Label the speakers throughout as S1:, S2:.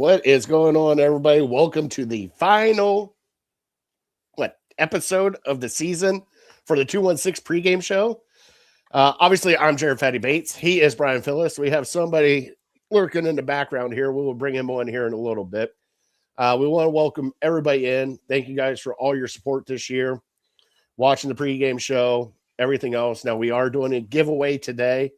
S1: What is going on, everybody? Welcome to the final episode of the season for the 216 pregame show. Obviously, I'm Jared Fatty Bates. He is Brian Phillips. We have somebody lurking in the background here. We will bring him on here in a little bit. We want to welcome everybody in. Thank you guys for all your support this year, watching the pregame show, everything else. Now, we are doing a giveaway today.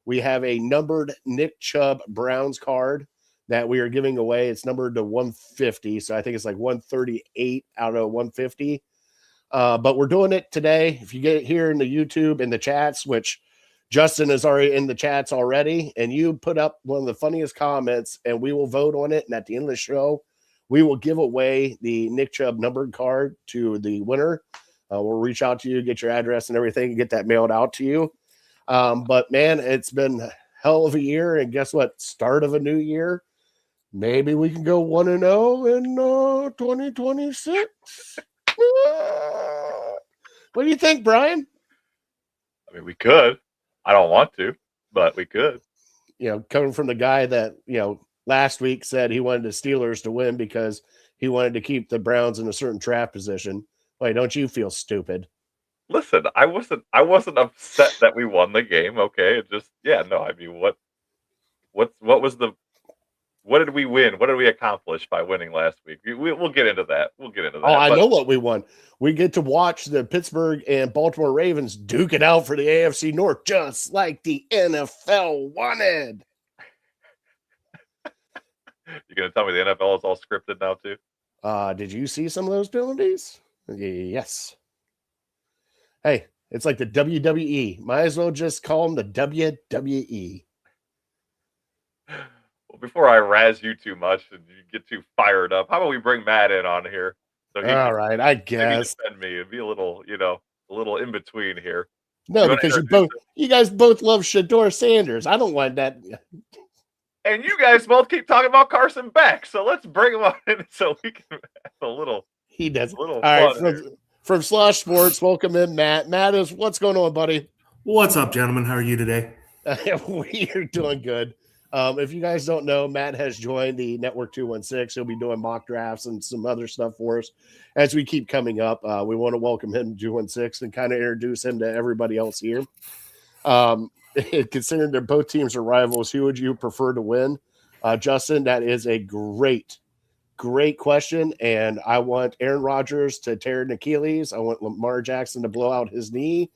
S1: We have a numbered Nick Chubb Browns card that we are giving away. It's numbered to 150, so I think it's like 138 out of 150. But we're doing it today. If you get it here in the YouTube and the chats, which Justin is already in the chats already, and you put up one of the funniest comments, and we will vote on it. And at the end of the show, we will give away the Nick Chubb numbered card to the winner. We'll reach out to you, get your address and everything, and get that mailed out to you. But man, it's been a hell of a year, and guess what? Start of a new year. Maybe we can go 1-0 in 2026. What do you think, Brian?
S2: I mean, we could. I don't want to, but we could.
S1: Coming from the guy that, last week said he wanted the Steelers to win because he wanted to keep the Browns in a certain draft position. Wait, don't you feel stupid?
S2: Listen, I wasn't upset that we won the game. Okay, it just I mean, what did we win? What did we accomplish by winning last week? We'll get into that.
S1: Oh, I know what we won. We get to watch the Pittsburgh and Baltimore Ravens duke it out for the AFC North, just like the NFL wanted.
S2: You gonna tell me the NFL is all scripted now too?
S1: Did you see some of those penalties? Yes. Hey, it's like the WWE. Might as well just call them the WWE.
S2: Well, before I razz you too much and you get too fired up, how about we bring Matt in on here?
S1: So all right, I guess.
S2: Defend me. It'd be a little in between here.
S1: No, because you guys both love Shador Sanders. I don't want that.
S2: And you guys both keep talking about Carson Beck, so let's bring him on in so we can have a little.
S1: He does. All right, from Slosh Sports, welcome in, Matt. Matt, what's going on, buddy?
S3: What's up, gentlemen? How are you today?
S1: We are doing good. If you guys don't know, Matt has joined the Network 216. He'll be doing mock drafts and some other stuff for us as we keep coming up. We want to welcome him to 216 and kind of introduce him to everybody else here. Considering that both teams are rivals, who would you prefer to win? Justin, that is a great question. And I want Aaron Rodgers to tear an Achilles. I want Lamar Jackson to blow out his knee.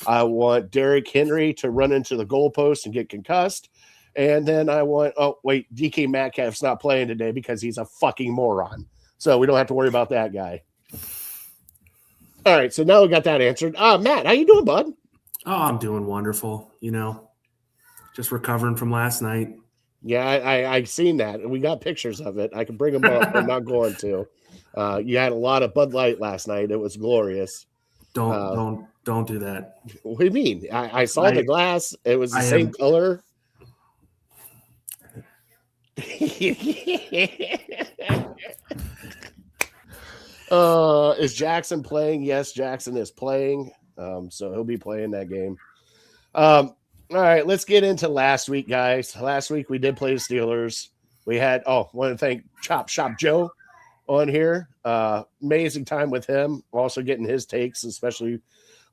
S1: I want Derrick Henry to run into the goalpost and get concussed. And then I want, DK Metcalf's not playing today because he's a fucking moron. So we don't have to worry about that guy. All right, so now we got that answered. Matt, how you doing, bud?
S3: Oh, I'm doing wonderful. Just recovering from last night.
S1: Yeah, I seen that. We got pictures of it. I can bring them up. I'm not going to. You had a lot of Bud Light last night. It was glorious.
S3: Don't do that.
S1: What do you mean? I saw the glass. It was the same color. Is Jackson playing? Yes, Jackson is playing. So he'll be playing that game. All right, let's get into last week, guys. Last week we did play the Steelers. We had want to thank Chop Shop Joe on here. Amazing time with him. Also getting his takes, especially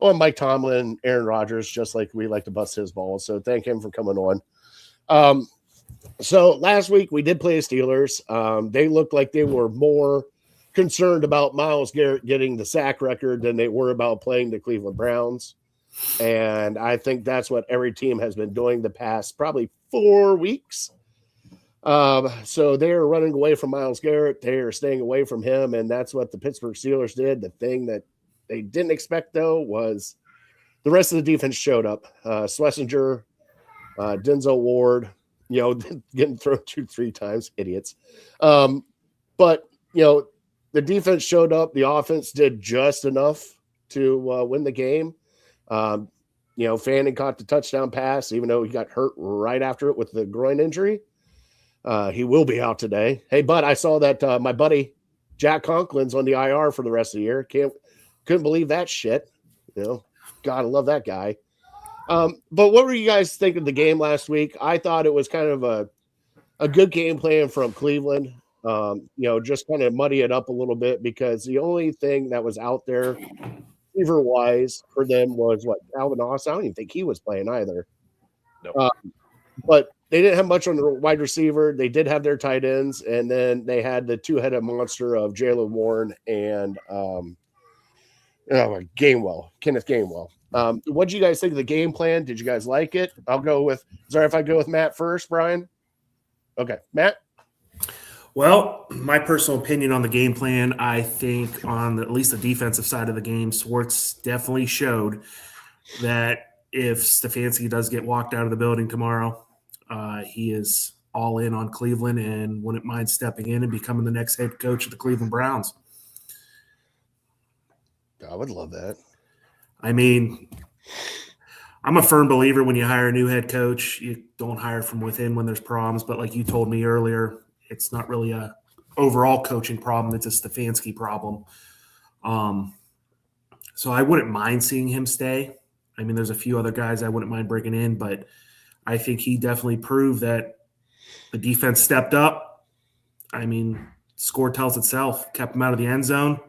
S1: on Mike Tomlin, Aaron Rodgers, just like we like to bust his balls. So thank him for coming on. So last week we did play the Steelers. They looked like they were more concerned about Myles Garrett getting the sack record than they were about playing the Cleveland Browns. And I think that's what every team has been doing the past probably 4 weeks. So they're running away from Myles Garrett. They're staying away from him. And that's what the Pittsburgh Steelers did. The thing that they didn't expect, though, was the rest of the defense showed up. Schlesinger, Denzel Ward, getting thrown 2-3 times, idiots. But the defense showed up. The offense did just enough to win the game. Fanning caught the touchdown pass, even though he got hurt right after it with the groin injury. He will be out today. Hey, bud, I saw that my buddy Jack Conklin's on the IR for the rest of the year. Couldn't believe that shit. God, I love that guy. But what were you guys thinking of the game last week? I thought it was kind of a good game plan from Cleveland. Just kind of muddy it up a little bit because the only thing that was out there receiver wise for them was what Calvin Austin. I don't even think he was playing either.
S2: Nope.
S1: But they didn't have much on the wide receiver. They did have their tight ends, and then they had the two-headed monster of Jalen Warren and Kenneth Gainwell. What did you guys think of the game plan? Did you guys like it? I'll go with. Sorry if I go with Matt first, Brian. Okay, Matt.
S3: Well, my personal opinion on the game plan, I think on at least the defensive side of the game, Swartz definitely showed that if Stefanski does get walked out of the building tomorrow, he is all in on Cleveland and wouldn't mind stepping in and becoming the next head coach of the Cleveland Browns.
S1: I would love that.
S3: I mean, I'm a firm believer when you hire a new head coach, you don't hire from within when there's problems. But like you told me earlier, it's not really a overall coaching problem. It's a Stefanski problem. So I wouldn't mind seeing him stay. I mean, there's a few other guys I wouldn't mind bringing in, but I think he definitely proved that the defense stepped up. I mean, score tells itself. Kept him out of the end zone.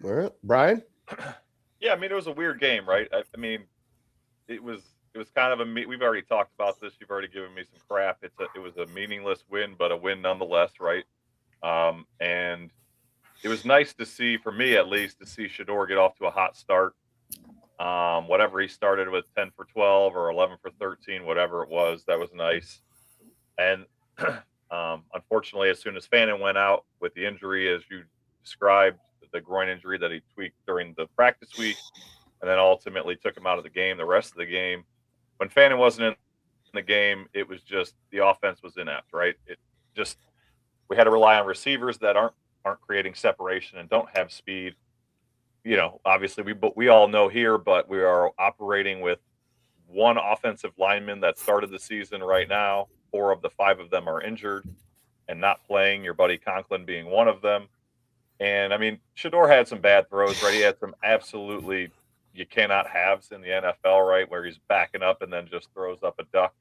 S1: All right, Brian?
S2: Yeah, I mean, it was a weird game, right? I mean, it was kind of we've already talked about this. You've already given me some crap. It was a meaningless win, but a win nonetheless, right? And it was nice to see, for me at least, to see Shedeur get off to a hot start. Whatever he started with, 10 for 12 or 11 for 13, whatever it was, that was nice. And unfortunately, as soon as Fannin went out with the injury, as you described, the groin injury that he tweaked during the practice week, and then ultimately took him out of the game, the rest of the game. When Fannin wasn't in the game, it was just the offense was inept, right? We had to rely on receivers that aren't creating separation and don't have speed. Obviously we all know here, but we are operating with one offensive lineman that started the season right now. 4 of the 5 of them are injured and not playing, your buddy Conklin being one of them. And I mean, Shedeur had some bad throws, right? He had some absolutely you cannot haves in the NFL, right? Where he's backing up and then just throws up a duck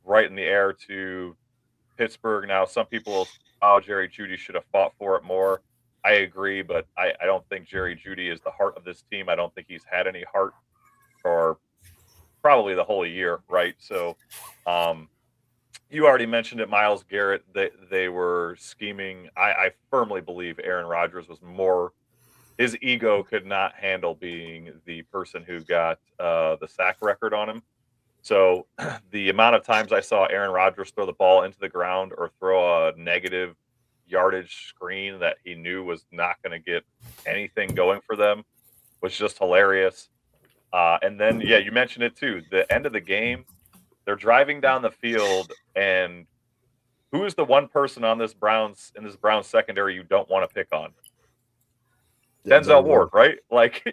S2: right in the air to Pittsburgh. Now, some people, Jerry Jeudy should have fought for it more. I agree, but I don't think Jerry Jeudy is the heart of this team. I don't think he's had any heart for probably the whole year, right? So, you already mentioned it, Myles Garrett. They were scheming. I firmly believe Aaron Rodgers was more. His ego could not handle being the person who got the sack record on him. So the amount of times I saw Aaron Rodgers throw the ball into the ground or throw a negative yardage screen that he knew was not going to get anything going for them was just hilarious. And then, yeah, you mentioned it too. The end of the game, they're driving down the field, and who is the one person on this Browns secondary you don't want to pick on? Denzel Ward, right? Like,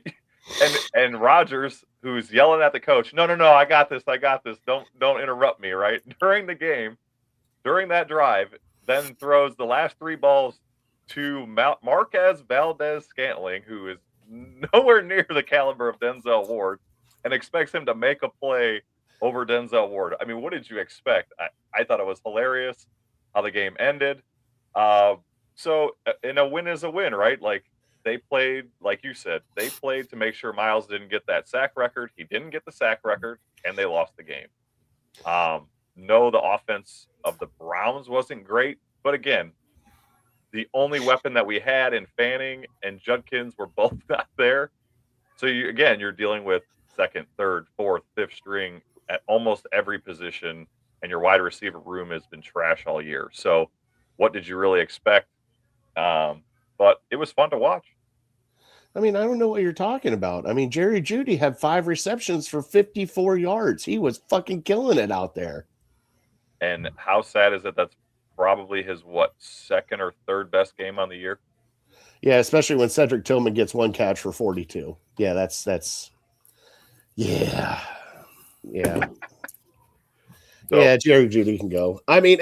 S2: and Rodgers, who's yelling at the coach, no, I got this. Don't interrupt me, right? During the game, during that drive, then throws the last 3 balls to Marquez Valdez-Scantling, who is nowhere near the caliber of Denzel Ward, and expects him to make a play over Denzel Ward. I mean, what did you expect? I thought it was hilarious how the game ended. So, and a win is a win, right? Like, they played, like you said, they played to make sure Myles didn't get that sack record. He didn't get the sack record, and they lost the game. No, the offense of the Browns wasn't great, but again, the only weapon that we had in Fanning and Judkins were both not there. So you're dealing with second, third, fourth, fifth string at almost every position, and your wide receiver room has been trash all year. So what did you really expect? But it was fun to watch.
S1: I mean, I don't know what you're talking about. I mean, Jerry Jeudy had 5 receptions for 54 yards. He was fucking killing it out there.
S2: And how sad is it? That's probably his, second or third best game on the year?
S1: Yeah, especially when Cedric Tillman gets 1 catch for 42. Yeah, that's yeah. So, yeah, Jerry Jeudy can go. I mean,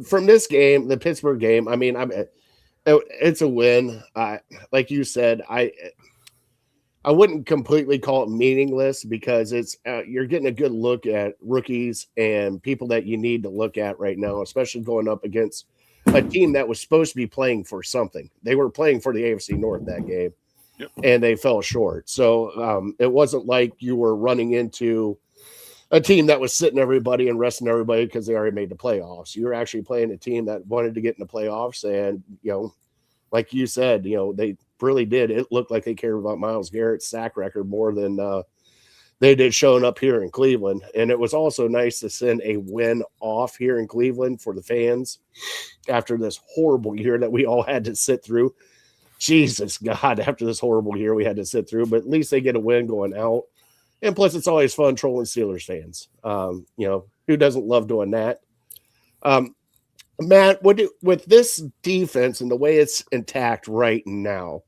S1: from this game, the Pittsburgh game, I mean, it's a win. Like you said, I I wouldn't completely call it meaningless because it's you're getting a good look at rookies and people that you need to look at right now, especially going up against a team that was supposed to be playing for something. They were playing for the AFC North that game,
S2: Yep.
S1: and they fell short. So it wasn't like you were running into a team that was sitting everybody and resting everybody because they already made the playoffs. You were actually playing a team that wanted to get in the playoffs, and like you said, they really did. It looked like they cared about Myles Garrett's sack record more than they did showing up here in Cleveland. And it was also nice to send a win off here in Cleveland for the fans after this horrible year that we all had to sit through. Jesus God, after this horrible year we had to sit through, but at least they get a win going out. And plus, it's always fun trolling Steelers fans. Who doesn't love doing that? Matt, with this defense and the way it's intact right now,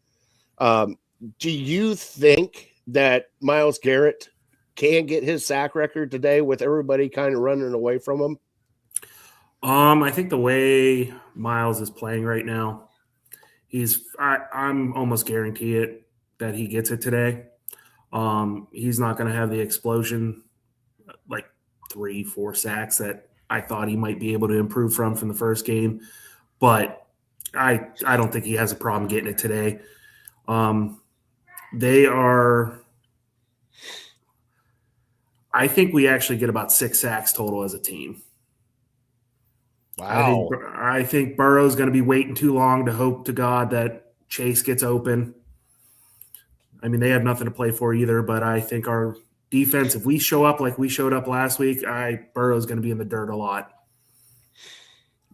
S1: do you think that Myles Garrett can get his sack record today with everybody kind of running away from him?
S3: I think the way Myles is playing right now, I'm almost guarantee it that he gets it today. He's not going to have the explosion, like 3-4 sacks that I thought he might be able to improve from the first game, but I don't think he has a problem getting it today. I think we actually get about 6 sacks total as a team.
S1: Wow.
S3: I think Burrow's going to be waiting too long to hope to God that Chase gets open. I mean, they have nothing to play for either, but I think our defense, if we show up like we showed up last week, Burrow's going to be in the dirt a lot.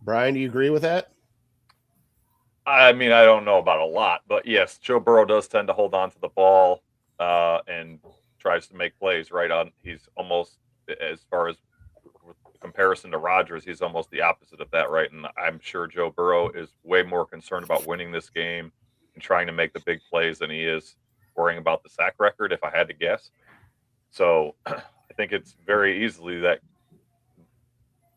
S1: Brian, do you agree with that?
S2: I mean, I don't know about a lot, but yes, Joe Burrow does tend to hold on to the ball and tries to make plays right on. He's almost, as far as comparison to Rodgers, he's almost the opposite of that, right? And I'm sure Joe Burrow is way more concerned about winning this game and trying to make the big plays than he is worrying about the sack record, if I had to guess. So I think it's very easily that.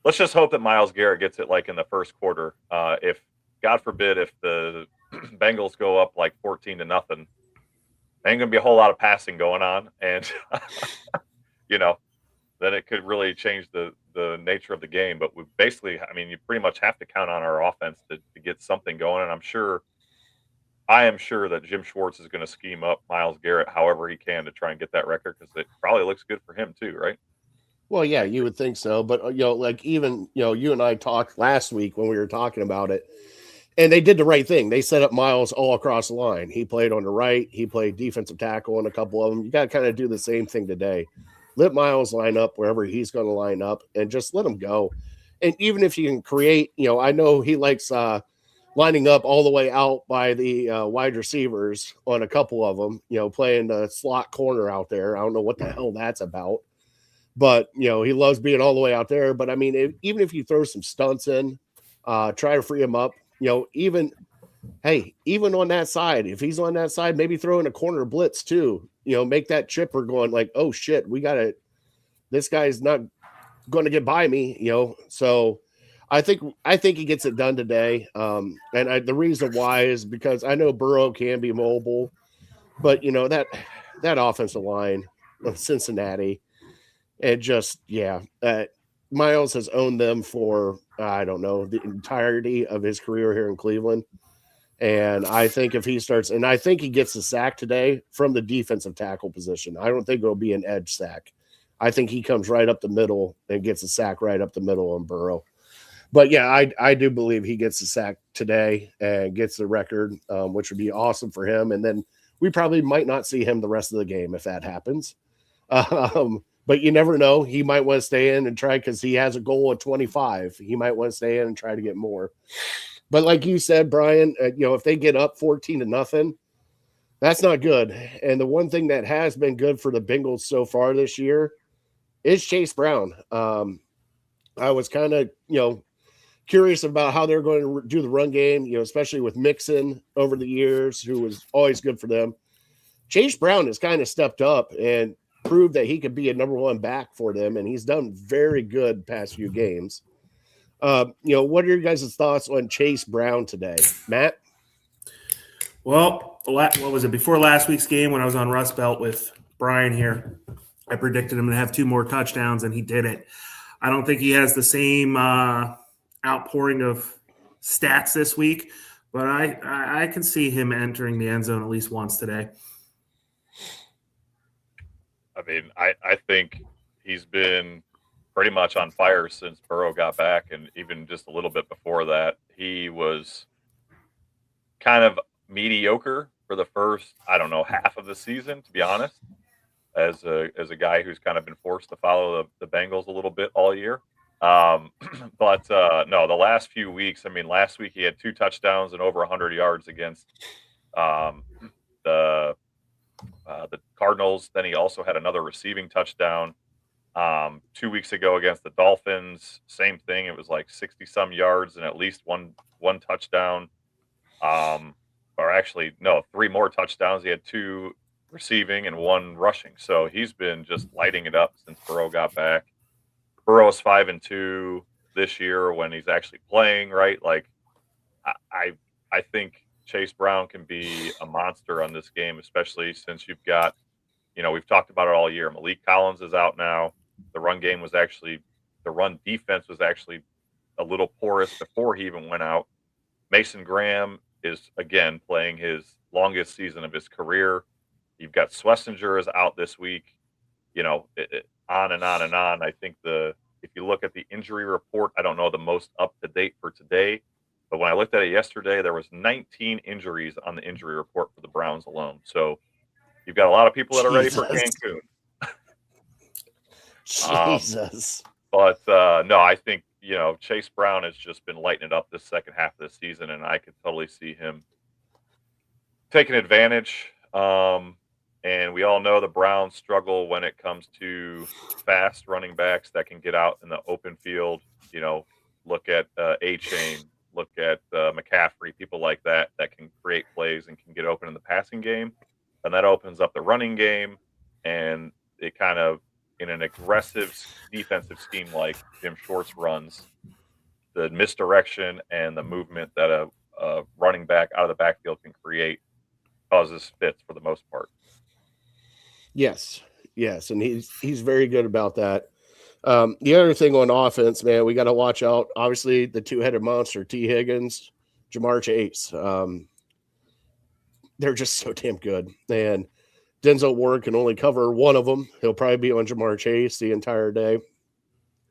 S2: Let's just hope that Myles Garrett gets it like in the first quarter. If God forbid, if the Bengals go up like 14-0, ain't going to be a whole lot of passing going on, and then it could really change the nature of the game. But we basically, I mean, you pretty much have to count on our offense to get something going, and I am sure that Jim Schwartz is going to scheme up Myles Garrett however he can to try and get that record, because it probably looks good for him too, right?
S1: Well, yeah, you would think so. But, like even, you and I talked last week when we were talking about it, and they did the right thing. They set up Myles all across the line. He played on the right. He played defensive tackle on a couple of them. You got to kind of do the same thing today. Let Myles line up wherever he's going to line up and just let him go. And even if you can create, I know he likes lining up all the way out by the wide receivers on a couple of them, playing the slot corner out there. I don't know what the hell that's about. But, he loves being all the way out there. But, I mean, even if you throw some stunts in, try to free him up, even on that side, if he's on that side, maybe throw in a corner blitz too, make that chipper going like, oh, shit, this guy's not going to get by me, So I think he gets it done today. And the reason why is because I know Burrow can be mobile, but, that offensive line of Cincinnati, and just, Myles has owned them for, I don't know, the entirety of his career here in Cleveland. And I think if he starts, and I think he gets the sack today from the defensive tackle position. I don't think it'll be an edge sack. I think he comes right up the middle and gets a sack right up the middle on Burrow. But, yeah, I do believe he gets the sack today and gets the record, which would be awesome for him. And then we probably might not see him the rest of the game if that happens. But you never know. He might want to stay in and try, because he has a goal of 25. He might want to stay in and try to get more. But like you said, Brian, if they get up 14-0, that's not good. And the one thing that has been good for the Bengals so far this year is Chase Brown. I was kind of, curious about how they're going to do the run game, especially with Mixon over the years, who was always good for them. Chase Brown has kind of stepped up and proved that he could be a number one back for them, and he's done very good past few games. What are your guys' thoughts on Chase Brown today, Matt?
S3: Well, what was it? Before last week's game when I was on Rust Belt with Brian here, I predicted him to have 2 more touchdowns, and he did it. I don't think he has the same outpouring of stats this week, but I can see him entering the end zone at least once today.
S2: I mean, I think he's been pretty much on fire since Burrow got back, and even just a little bit before that, he was kind of mediocre for the first, I don't know, half of the season, to be honest, as a guy who's kind of been forced to follow the Bengals a little bit all year. But no, the last few weeks, I mean, last week he had 2 touchdowns and over 100 yards against the Cardinals. Then he also had another receiving touchdown 2 weeks ago against the Dolphins. Same thing. It was like 60-some yards and at least one touchdown. Or actually, no, 3 more touchdowns. He had 2 receiving and 1 rushing. So he's been just lighting it up since Burrow got back. Burrow's 5-2 this year when he's actually playing, right? Like, I think Chase Brown can be a monster on this game, especially since you've got, we've talked about it all year. Malik Collins is out now. The run defense was actually a little porous before he even went out. Mason Graham is, again, playing his longest season of his career. You've got Schlesinger is out this week, on and on and on. I think if you look at the injury report, I don't know the most up to date for today, but when I looked at it yesterday, there was 19 injuries on the injury report for the Browns alone. So you've got a lot of people that are ready for Cancun.
S1: Jesus.
S2: But no, I think, Chase Brown has just been lighting it up this second half of the season, and I could totally see him taking advantage. And we all know the Browns struggle when it comes to fast running backs that can get out in the open field. Look at A-Chain, look at McCaffrey, people like that can create plays and can get open in the passing game. And that opens up the running game, and it kind of, in an aggressive defensive scheme like Jim Schwartz runs, the misdirection and the movement that a running back out of the backfield can create causes fits for the most part.
S1: Yes, and he's very good about that. The other thing on offense, man, we got to watch out. Obviously, the 2-headed monster, T. Higgins, Jamar Chase. They're just so damn good. And Denzel Ward can only cover one of them. He'll probably be on Jamar Chase the entire day.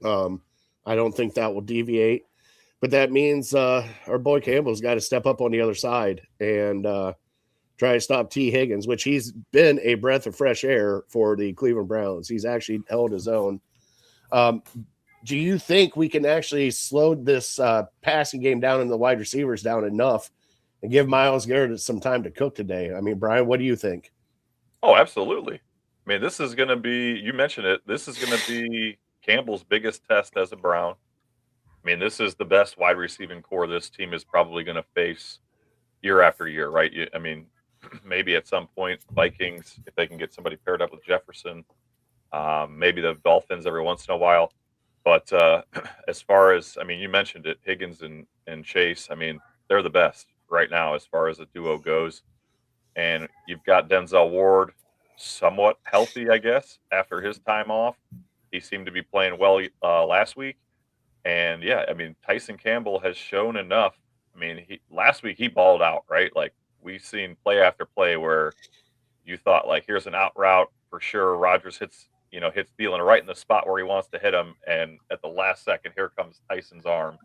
S1: I don't think that will deviate. But that means our boy Campbell's got to step up on the other side and try to stop T. Higgins, which he's been a breath of fresh air for the Cleveland Browns. He's actually held his own. Do you think we can actually slow this passing game down and the wide receivers down enough and give Myles Garrett some time to cook today? I mean, Brian, what do you think?
S2: Oh, absolutely. I mean, this is going to be, you mentioned it, this is going to be Campbell's biggest test as a Brown. I mean, this is the best wide receiving core this team is probably going to face year after year, right? I mean, maybe at some point, Vikings, if they can get somebody paired up with Jefferson, maybe the Dolphins every once in a while. But as far as, I mean, you mentioned it, Higgins and Chase, I mean, they're the best right now as far as a duo goes. And you've got Denzel Ward somewhat healthy, I guess, after his time off. He seemed to be playing well last week. And, yeah, I mean, Tyson Campbell has shown enough. I mean, last week he balled out, right? Like, we've seen play after play where you thought, like, here's an out route for sure. Rodgers hits Thielen right in the spot where he wants to hit him. And at the last second, here comes Tyson's arm.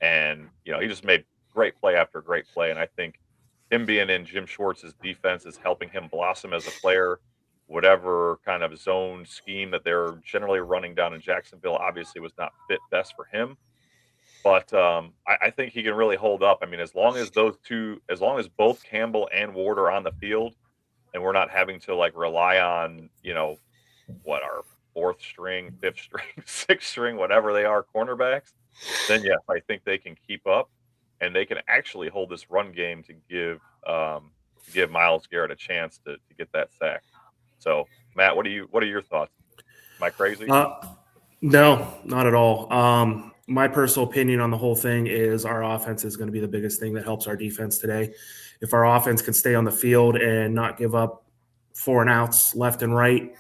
S2: And, he just made great play after great play. And I think him being in Jim Schwartz's defense is helping him blossom as a player. Whatever kind of zone scheme that they're generally running down in Jacksonville obviously was not fit best for him. But I think he can really hold up. I mean, as long as both Campbell and Ward are on the field and we're not having to like rely on, our 4th string, 5th string, 6th string, whatever they are, cornerbacks, then yes, I think they can keep up and they can actually hold this run game to give Myles Garrett a chance to get that sack. So, Matt, what are your thoughts? Am I crazy?
S3: No, not at all. My personal opinion on the whole thing is our offense is going to be the biggest thing that helps our defense today. if our offense can stay on the field and not give up 4 and outs left and right,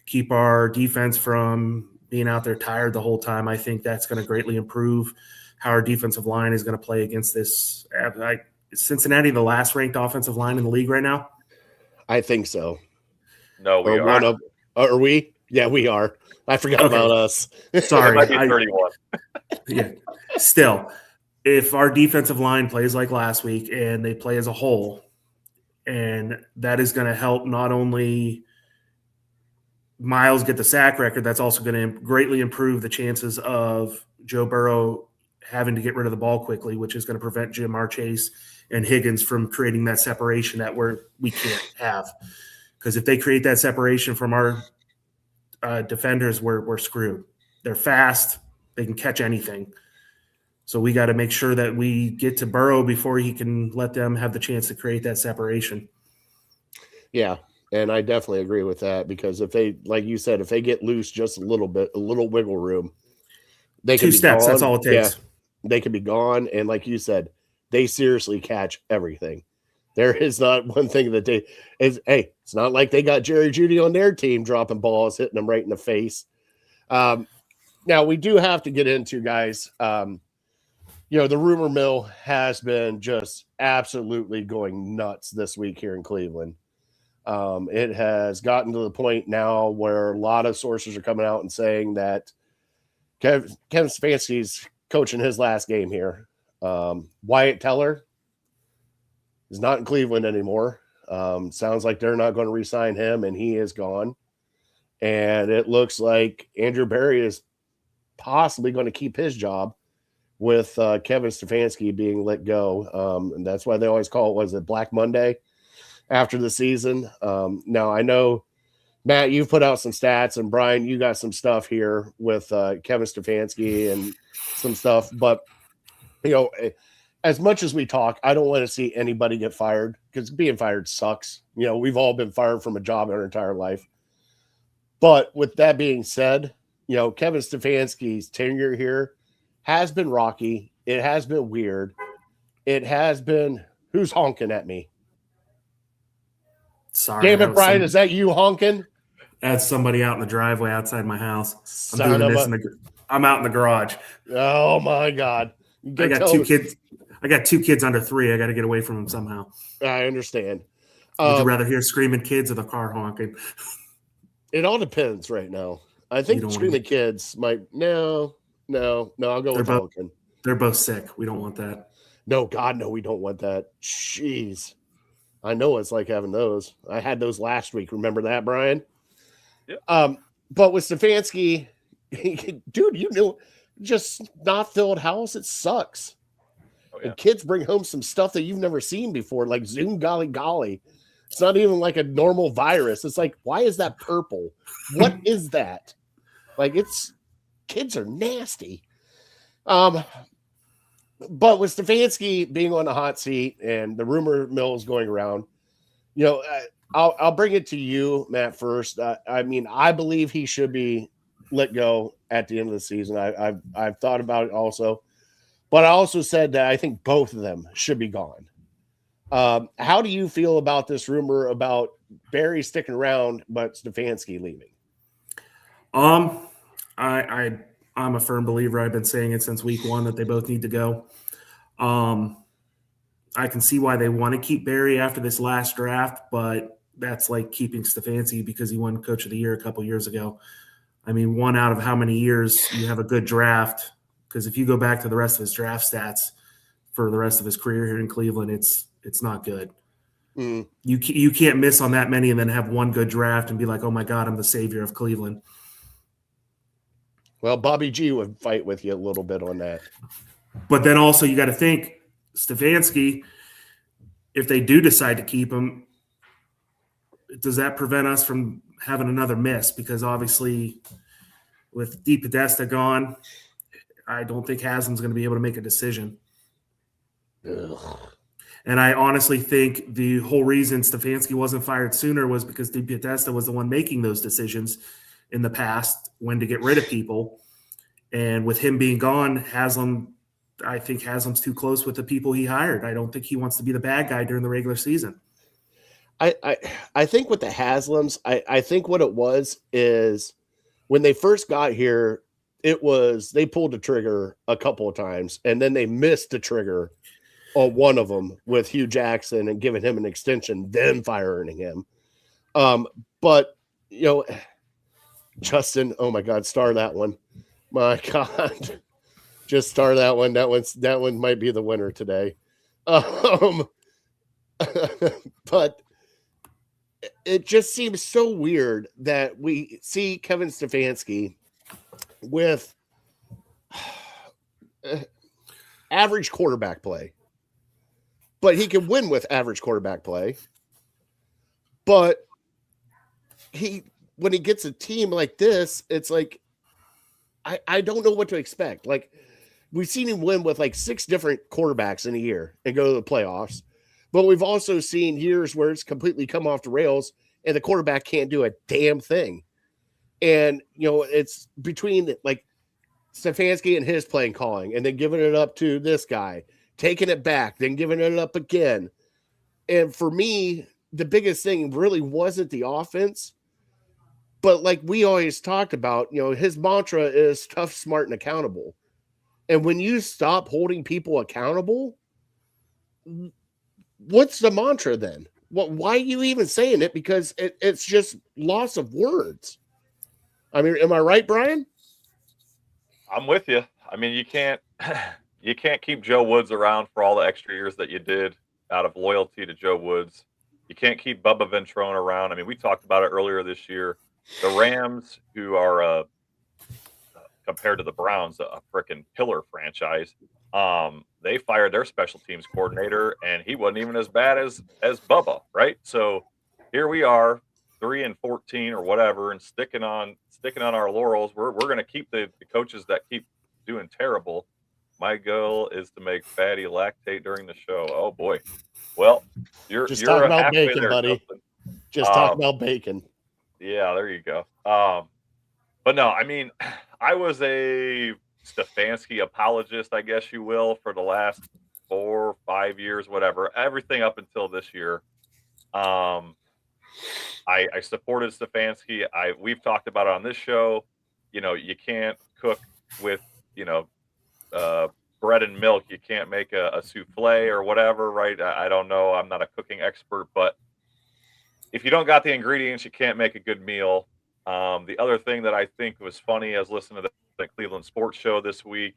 S3: keep our defense from being out there tired the whole time, I think that's going to greatly improve how our defensive line is going to play against this. Cincinnati, the last ranked offensive line in the league right now?
S1: I think so.
S2: No, we
S1: Or
S2: are.
S1: one of are we? Yeah, we are. I forgot about us.
S3: Sorry.
S2: It might be 31.
S3: Yeah. Still, if our defensive line plays like last week and they play as a whole, and that is going to help not only Miles get the sack record, that's also going to greatly improve the chances of Joe Burrow having to get rid of the ball quickly, which is going to prevent Jamar Chase and Higgins from creating that separation that we can't have. Because if they create that separation from our defenders, we're screwed. They're fast. They can catch anything. So we got to make sure that we get to Burrow before he can let them have the chance to create that separation.
S1: Yeah, and I definitely agree with that, because if they, like you said, if they get loose just a little bit, a little wiggle room, they can
S3: 2
S1: be
S3: steps,
S1: gone.
S3: that's all it takes.
S1: Yeah, they can be gone. And like you said, they seriously catch everything. There is not one thing that it's not like they got Jerry Jeudy on their team dropping balls, hitting them right in the face. Now we do have to get into, guys, the rumor mill has been just absolutely going nuts this week here in Cleveland. It has gotten to the point now where a lot of sources are coming out and saying that Kevin Stefanski's coaching his last game here. Wyatt Teller is not in Cleveland anymore. Sounds like they're not going to re-sign him, and he is gone. And it looks like Andrew Berry is possibly going to keep his job with Kevin Stefanski being let go. And that's why they always call it, was it Black Monday after the season? Now, I know, Matt, you've put out some stats, and Brian, you got some stuff here with Kevin Stefanski and some stuff. But, as much as we talk, I don't want to see anybody get fired, because being fired sucks. We've all been fired from a job our entire life. But with that being said, Kevin Stefanski's tenure here has been rocky. It has been weird. It has been, who's honking at me?
S3: Sorry.
S1: Damn it, Brian, is that you honking?
S3: That's somebody out in the driveway outside my house.
S1: Son of a...
S3: I'm out in the garage.
S1: Oh my God.
S3: I got 2 kids. I got 2 kids under 3. I got to get away from them somehow.
S1: I understand.
S3: Would you rather hear screaming kids or the car honking?
S1: It all depends right now. I think screaming kids might. No, I'll go with honking.
S3: They're both sick. We don't want that.
S1: No, God, no, we don't want that. Jeez. I know it's like having those. I had those last week. Remember that, Brian?
S2: Yeah.
S1: But with Stefanski, dude, just not filled house. It sucks.
S2: Oh, yeah.
S1: And kids bring home some stuff that you've never seen before, like Zoom golly golly. It's not even like a normal virus. It's like, why is that purple? What is that? Like, kids are nasty. But with Stefanski being on the hot seat and the rumor mill is going around, I'll bring it to you, Matt, first. I believe he should be let go at the end of the season. I've thought about it also, but I also said that I think both of them should be gone. How do you feel about this rumor about Barry sticking around but Stefanski leaving?
S3: I'm a firm believer. I've been saying it since week 1 that they both need to go. I can see why they want to keep Barry after this last draft, but that's like keeping Stefanski because he won Coach of the Year a couple years ago. I mean, 1 out of how many years you have a good draft? Because if you go back to the rest of his draft stats for the rest of his career here in Cleveland, it's not good.
S1: Mm.
S3: You can't miss on that many and then have 1 good draft and be like, oh my God, I'm the savior of Cleveland.
S1: Well, Bobby G would fight with you a little bit on that.
S3: But then also you got to think, Stefanski, if they do decide to keep him, does that prevent us from having another miss? Because obviously with DePodesta gone, I don't think Haslam's going to be able to make a decision.
S1: Ugh.
S3: And I honestly think the whole reason Stefanski wasn't fired sooner was because DePodesta was the one making those decisions in the past when to get rid of people. And with him being gone, Haslam I think Haslam's too close with the people he hired. I don't think he wants to be the bad guy during the regular season.
S1: I think with the Haslams, I think what it was is when they first got here, it was they pulled the trigger a couple of times and then they missed the trigger on one of them with Hugh Jackson and giving him an extension, then firing him. But you know, Justin, oh my God, star that one. My God. Just star that one. That one might be the winner today. But it just seems so weird that we see Kevin Stefanski with average quarterback play, but he can win with average quarterback play. But when he gets a team like this, it's like, I don't know what to expect. Like, we've seen him win with like 6 different quarterbacks in a year and go to the playoffs. But we've also seen years where it's completely come off the rails and the quarterback can't do a damn thing. And, you know, it's between like Stefanski and his playing calling and then giving it up to this guy, taking it back, then giving it up again. And for me, the biggest thing really wasn't the offense. But like we always talked about, you know, his mantra is tough, smart, and accountable. And when you stop holding people accountable, what's the mantra then? Why are you even saying it? Because it's just loss of words. I mean, am I right, Brian?
S2: I'm with you. I mean, you can't keep Joe Woods around for all the extra years that you did out of loyalty to Joe Woods. You can't keep Bubba Ventrone around. I mean, we talked about it earlier this year. The Rams, who are compared to the Browns, a freaking pillar franchise. They fired their special teams coordinator, and he wasn't even as bad as Bubba, right? So here we are, 3-14 or whatever, and sticking on our laurels. We're going to keep the coaches that keep doing terrible. My goal is to make Fatty lactate during the show. Oh boy. Well, you're
S1: talk about
S2: halfway
S1: bacon,
S2: there,
S1: buddy.
S2: Justin.
S1: Just talk about bacon.
S2: Yeah, there you go. But no, I mean, I was a Stefanski apologist, I guess you will, for the last 4 or 5 years, whatever, everything up until this year. I supported Stefanski. We've talked about it on this show. You know, you can't cook with, you know, bread and milk. You can't make a souffle or whatever, right? I don't know. I'm not a cooking expert, but if you don't got the ingredients, you can't make a good meal. The other thing that I think was funny, I was listening to the Cleveland Sports Show this week,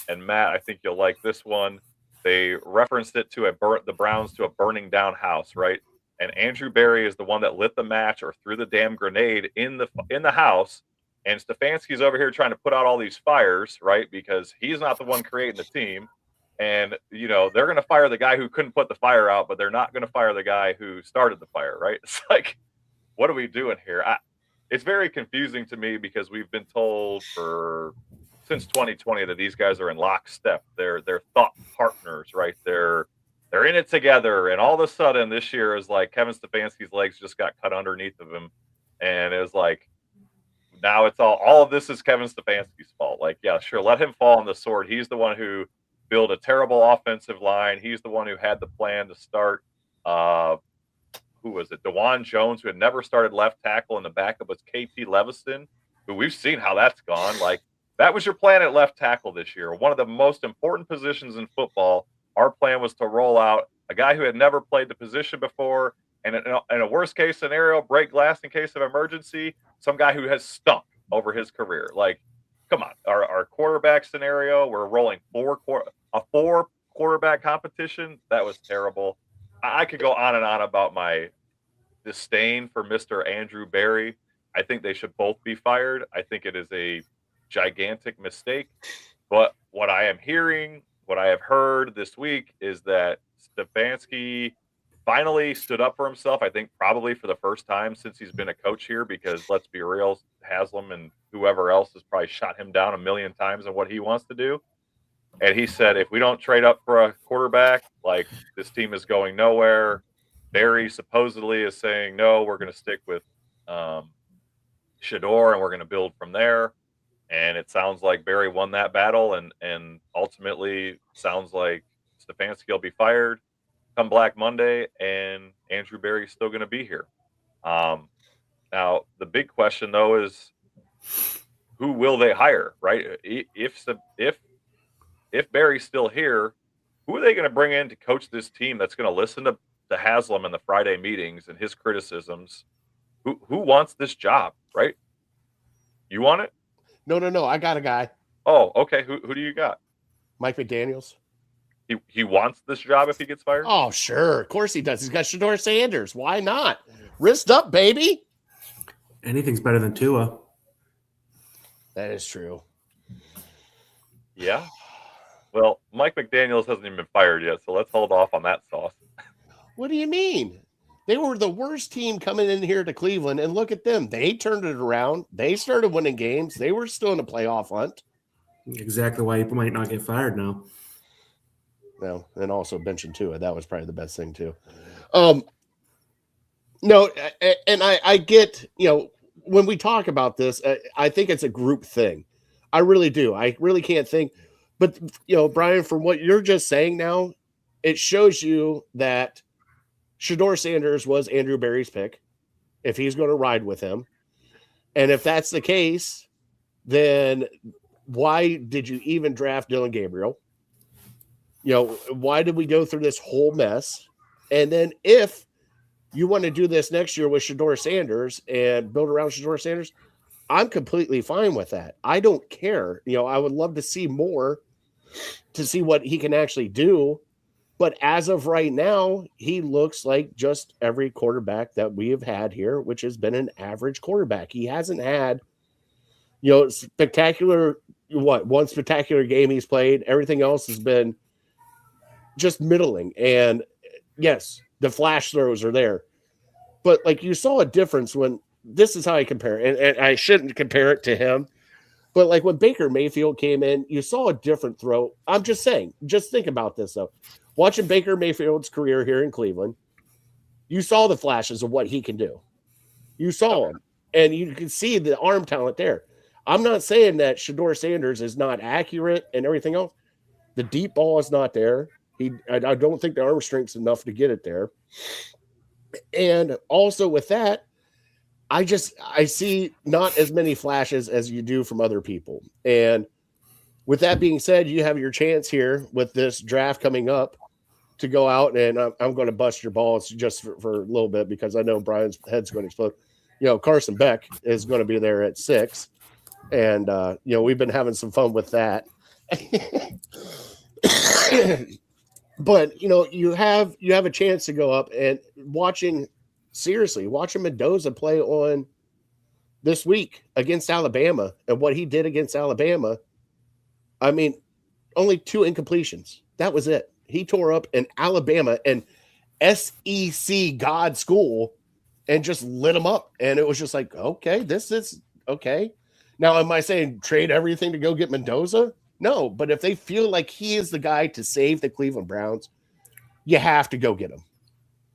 S2: and Matt, I think you'll like this one. They referenced it to the Browns to a burning down house, right? And Andrew Berry is the one that lit the match or threw the damn grenade in the house. And Stefanski's over here trying to put out all these fires, right? Because he's not the one creating the team. And, you know, they're going to fire the guy who couldn't put the fire out, but they're not going to fire the guy who started the fire, right? It's like, what are we doing here? It's very confusing to me because we've been told since 2020 that these guys are in lockstep. They're thought partners, right? They're in it together. And all of a sudden this year is like Kevin Stefanski's legs just got cut underneath of him. And it was like, now it's all of this is Kevin Stefanski's fault. Like, yeah, sure, let him fall on the sword. He's the one who built a terrible offensive line. He's the one who had the plan to start. Who was it? DeJuan Jones, who had never started left tackle, and the backup was KT Leviston, who we've seen how that's gone. Like, that was your plan at left tackle this year. One of the most important positions in football. Our plan was to roll out a guy who had never played the position before, and in a worst case scenario, break glass in case of emergency, some guy who has stunk over his career. Like, come on, our quarterback scenario, we're rolling 4 quarterback competition. That was terrible. I could go on and on about my disdain for Mr. Andrew Berry. I think they should both be fired. I think it is a gigantic mistake. But what I am hearing, what I have heard this week is that Stefanski finally stood up for himself. I think probably for the first time since he's been a coach here, because let's be real, Haslam and whoever else has probably shot him down a million times on what he wants to do. And he said, if we don't trade up for a quarterback, like, this team is going nowhere. Barry supposedly is saying, no, we're going to stick with Shador and we're going to build from there. And it sounds like Barry won that battle, and ultimately sounds like Stefanski will be fired come Black Monday, and Andrew Barry's still going to be here. Now, the big question, though, is who will they hire, right? If Barry's still here, who are they going to bring in to coach this team that's going to listen to Haslam in the Friday meetings and his criticisms? Who wants this job, right? You want it?
S1: No. I got a guy.
S2: Oh, okay. Who do you got?
S1: Mike McDaniels.
S2: He wants this job if he gets fired?
S1: Oh, sure. Of course he does. He's got Shedeur Sanders. Why not? Wrist up, baby.
S3: Anything's better than Tua.
S1: That is true.
S2: Yeah. Well, Mike McDaniels hasn't even been fired yet, so let's hold off on that sauce.
S1: What do you mean? They were the worst team coming in here to Cleveland, and look at them. They turned it around. They started winning games. They were still in a playoff hunt.
S3: Exactly why he might not get fired now.
S1: Well, and also benching Tua. That was probably the best thing, too. No, and I get, when we talk about this, I think it's a group thing. I really do. I really can't think. But, Brian, from what you're just saying now, it shows you that Shedeur Sanders was Andrew Barry's pick, if he's going to ride with him. And if that's the case, then why did you even draft Dylan Gabriel? Why did we go through this whole mess? And then if you want to do this next year with Shedeur Sanders and build around Shedeur Sanders, I'm completely fine with that. I don't care. I would love to see more to see what he can actually do. But as of right now, he looks like just every quarterback that we have had here, which has been an average quarterback. He hasn't had, spectacular, one spectacular game he's played. Everything else has been just middling. And yes, the flash throws are there. But like you saw a difference when this is how I compare it. And I shouldn't compare it to him. But like when Baker Mayfield came in, you saw a different throw. I'm just saying, just think about this though. Watching Baker Mayfield's career here in Cleveland, you saw the flashes of what he can do. You saw him, and you can see the arm talent there. I'm not saying that Shedeur Sanders is not accurate and everything else. The deep ball is not there. I don't think the arm strength's enough to get it there. And also with that, I see not as many flashes as you do from other people. And with that being said, you have your chance here with this draft coming up to go out, and I'm going to bust your balls just for a little bit because I know Brian's head's going to explode. Carson Beck is going to be there at 6, and we've been having some fun with that. But you have a chance to go up and watching Mendoza play on this week against Alabama and what he did against Alabama. I mean, only 2 incompletions. That was it. He tore up an Alabama and SEC God school and just lit them up. And it was just like, okay, this is okay. Now, am I saying trade everything to go get Mendoza? No, but if they feel like he is the guy to save the Cleveland Browns, you have to go get him.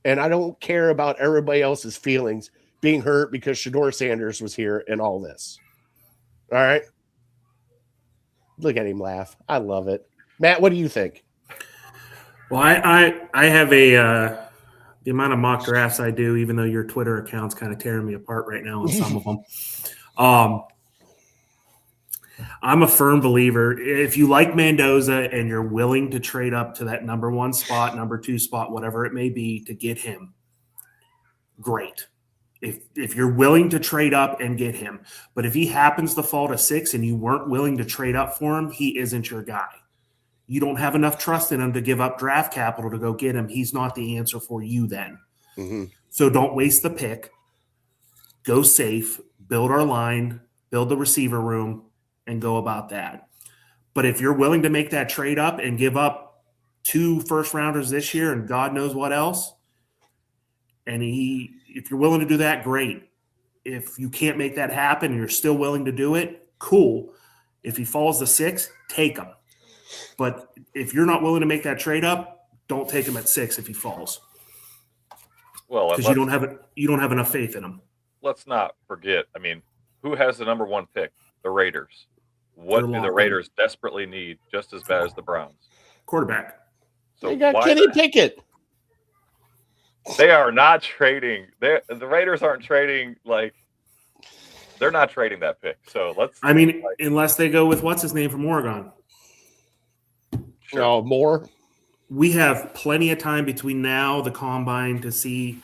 S1: And I don't care about everybody else's feelings being hurt because Shedeur Sanders was here and all this. All right. Look at him laugh. I love it. Matt, what do you think?
S3: Well, I have the amount of mock drafts I do, even though your Twitter account's kind of tearing me apart right now on some of them. I'm a firm believer. If you like Mendoza and you're willing to trade up to that number 1 spot, number 2 spot, whatever it may be to get him, great. If you're willing to trade up and get him, but if he happens to fall to 6 and you weren't willing to trade up for him, he isn't your guy. You don't have enough trust in him to give up draft capital to go get him. He's not the answer for you then. Mm-hmm. So don't waste the pick. Go safe, build our line, build the receiver room, and go about that. But if you're willing to make that trade up and give up 2 first-rounders this year and God knows what else, and if you're willing to do that, great. If you can't make that happen and you're still willing to do it, cool. If he falls to 6, take him. But if you're not willing to make that trade up, don't take him at 6 if he falls.
S2: Well,
S3: because you don't have enough faith in him.
S2: Let's not forget. I mean, who has the number 1 pick? The Raiders. what
S3: They're
S2: do the
S3: locked in.
S2: Raiders desperately need just as bad as the Browns?
S3: Quarterback.
S2: So
S1: They got
S2: why
S1: Kenny Pickett.
S2: they are not trading. The Raiders aren't trading they're not trading that pick. So let's.
S3: I mean, unless they go with what's his name from Oregon.
S2: Sure.
S1: No, more.
S3: We have plenty of time between now, the combine, to see.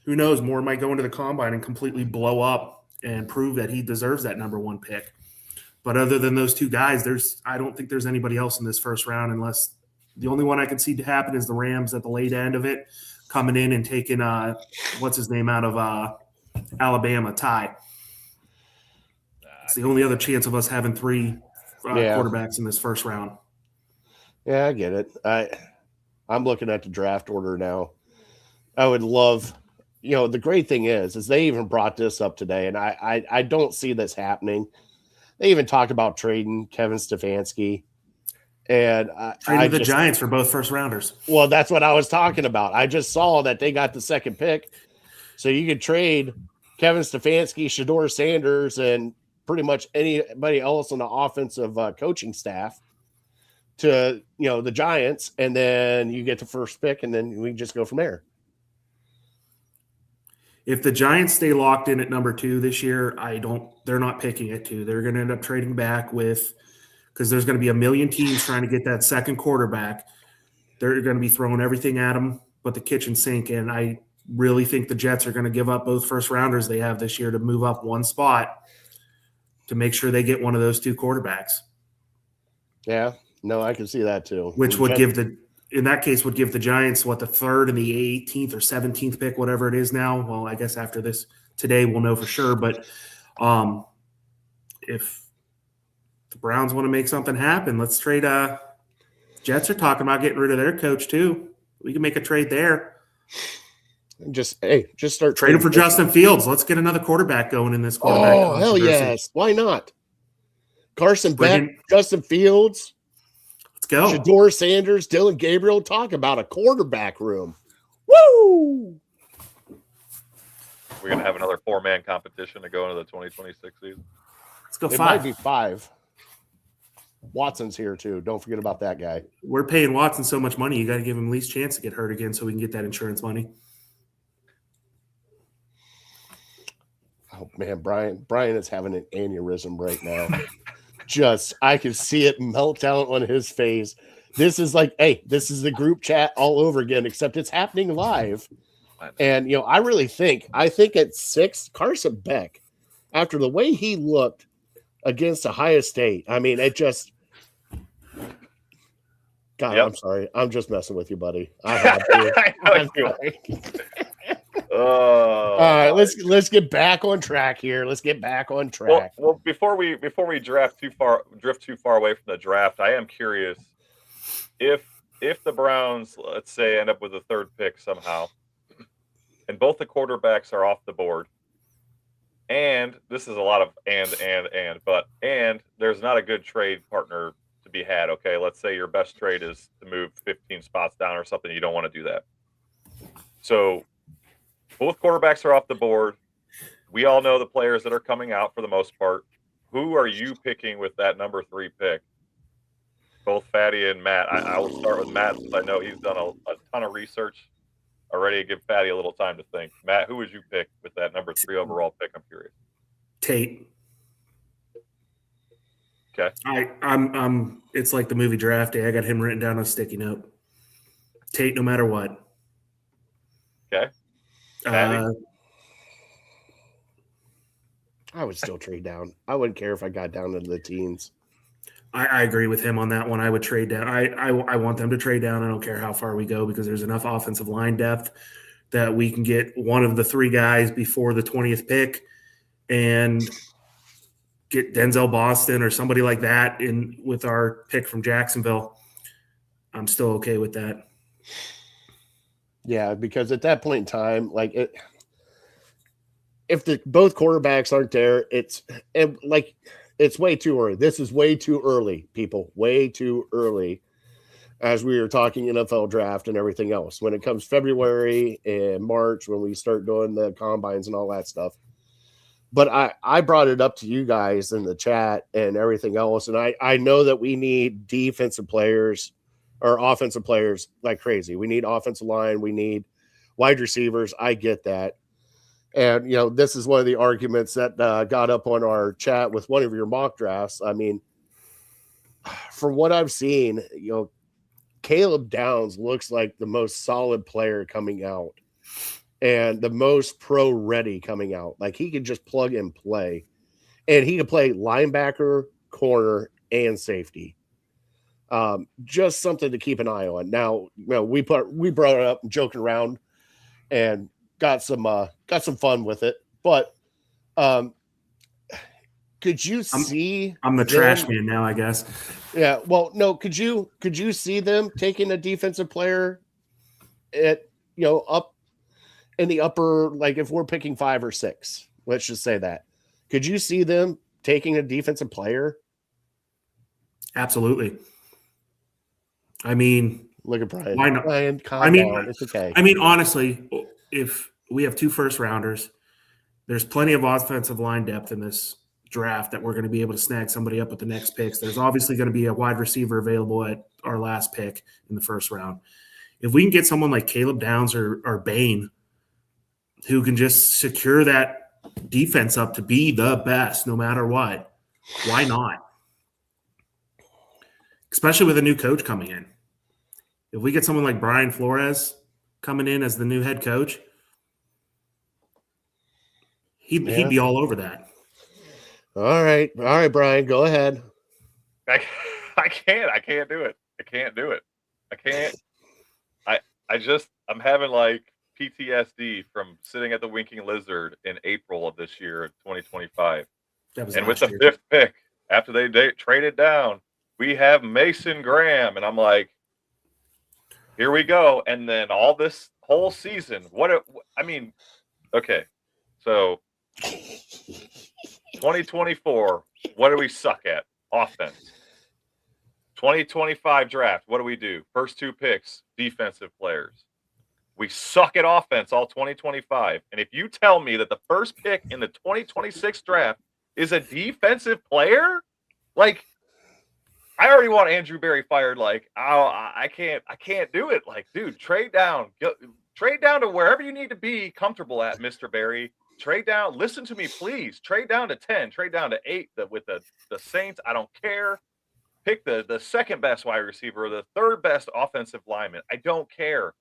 S3: Who knows? Moore might go into the combine and completely blow up and prove that he deserves that number 1 pick. But other than those two guys, I don't think there's anybody else in this first round, unless the only one I can see to happen is the Rams at the late end of it, coming in and taking what's his name out of Alabama, Ty. It's the only other chance of us having 3 quarterbacks in this first round.
S1: Yeah, I get it. I'm looking at the draft order now. I would love, the great thing is they even brought this up today, and I don't see this happening. They even talked about trading Kevin Stefanski. And
S3: trading the Giants for both first rounders.
S1: Well, that's what I was talking about. I just saw that they got the second pick. So you could trade Kevin Stefanski, Shedeur Sanders, and pretty much anybody else on the offensive coaching staff to, the Giants. And then you get the first pick, and then we just go from there.
S3: If the Giants stay locked in at number 2 this year, they're not picking at 2. They're going to end up trading back because there's going to be a million teams trying to get that second quarterback. They're going to be throwing everything at them but the kitchen sink. And I really think the Jets are going to give up both first rounders they have this year to move up 1 spot to make sure they get one of those 2 quarterbacks.
S1: Yeah, no, I can see that too.
S3: Which would give the Giants the 3rd and the 18th or 17th pick, whatever it is now. Well, I guess after this today we'll know for sure. But if the Browns want to make something happen, let's trade. Jets are talking about getting rid of their coach too. We can make a trade there.
S1: Just start
S3: trading for Justin Fields. Let's get another quarterback going in this quarterback.
S1: Oh, hell yes. Why not? Carson Beck, Justin Fields.
S3: Let's go.
S1: Shedeur Sanders, Dylan Gabriel. Talk about a quarterback room. Woo!
S2: We're going to have another 4-man competition to go into the 2026 season.
S3: Let's go 5.
S1: It might be 5. Watson's here too. Don't forget about that guy.
S3: We're paying Watson so much money. You got to give him least chance to get hurt again so we can get that insurance money.
S1: Oh man, Brian is having an aneurysm right now. I can see it melt down on his face. This is this is the group chat all over again, except it's happening live. And I think at 6, Carson Beck, after the way he looked against Ohio State, I mean, it just God, yep. I'm sorry. I'm just messing with you, buddy. I have to. All right, let's get back on track here. Let's get back on track.
S2: Well, before we drift too far away from the draft, I am curious if the Browns, let's say, end up with a 3rd pick somehow, and both the quarterbacks are off the board, and this is a lot of and there's not a good trade partner to be had. Okay, let's say your best trade is to move 15 spots down or something. You don't want to do that. So both quarterbacks are off the board. We all know the players that are coming out for the most part. Who are you picking with that number 3 pick? Both Fatty and Matt. I will start with Matt since I know he's done a ton of research already. Give Fatty a little time to think. Matt, who would you pick with that number 3 overall pick? I'm curious.
S3: Tate.
S2: Okay.
S3: I'm it's like the movie Draft Day. I got him written down on a sticky note. Tate, no matter what.
S2: Okay.
S1: I would still trade down. I wouldn't care if I got down into the teens.
S3: I agree with him on that one. I would trade down. I want them to trade down. I don't care how far we go because there's enough offensive line depth that we can get one of the 3 guys before the 20th pick and get Denzel Boston or somebody like that in with our pick from Jacksonville. I'm still okay with that.
S1: Yeah, because at that point in time, if both quarterbacks aren't there, it's way too early. This is way too early, people. Way too early. As we were talking NFL draft and everything else. When it comes February and March, when we start doing the combines and all that stuff, but I brought it up to you guys in the chat and everything else. And I know that we need defensive players or offensive players like crazy. We need offensive line. We need wide receivers. I get that. And, this is one of the arguments that got up on our chat with one of your mock drafts. I mean, from what I've seen, Caleb Downs looks like the most solid player coming out and the most pro ready coming out. Like he can just plug and play, and he can play linebacker, corner, and safety. Just something to keep an eye on. Now, we brought it up and joking around and got some fun with it. But could you see?
S3: I'm the trash man now, I guess.
S1: Yeah. Well, no. Could you see them taking a defensive player at up in the upper, like if we're picking 5 or 6, let's just say that. Could you see them taking a defensive player?
S3: Absolutely. I mean,
S1: look at Brian.
S3: Why not?
S1: Brian, calm down. It's okay.
S3: I mean, honestly, if we have 2 first-rounders, there's plenty of offensive line depth in this draft that we're going to be able to snag somebody up with the next picks. There's obviously going to be a wide receiver available at our last pick in the first round. If we can get someone like Caleb Downs or Bain who can just secure that defense up to be the best no matter what, why not? Especially with a new coach coming in. If we get someone like Brian Flores coming in as the new head coach, he'd be all over that.
S1: All right, Brian, go ahead.
S2: I can't do it. I can't. I'm having like PTSD from sitting at the Winking Lizard in April of this year, 2025. And with the 5th pick, after they traded down, we have Mason Graham. And I'm like, here we go. And then all this whole season, okay. So 2024, what do we suck at? Offense. 2025 draft, what do we do? First 2 picks, defensive players. We suck at offense all 2025. And if you tell me that the first pick in the 2026 draft is a defensive player, like I already want Andrew Berry fired. Like, I can't do it. Like, dude, trade down to wherever you need to be comfortable at, Mr. Berry. Trade down. Listen to me, please. Trade down to 10. Trade down to 8 with the Saints. I don't care. Pick the second best wide receiver or the third best offensive lineman. I don't care.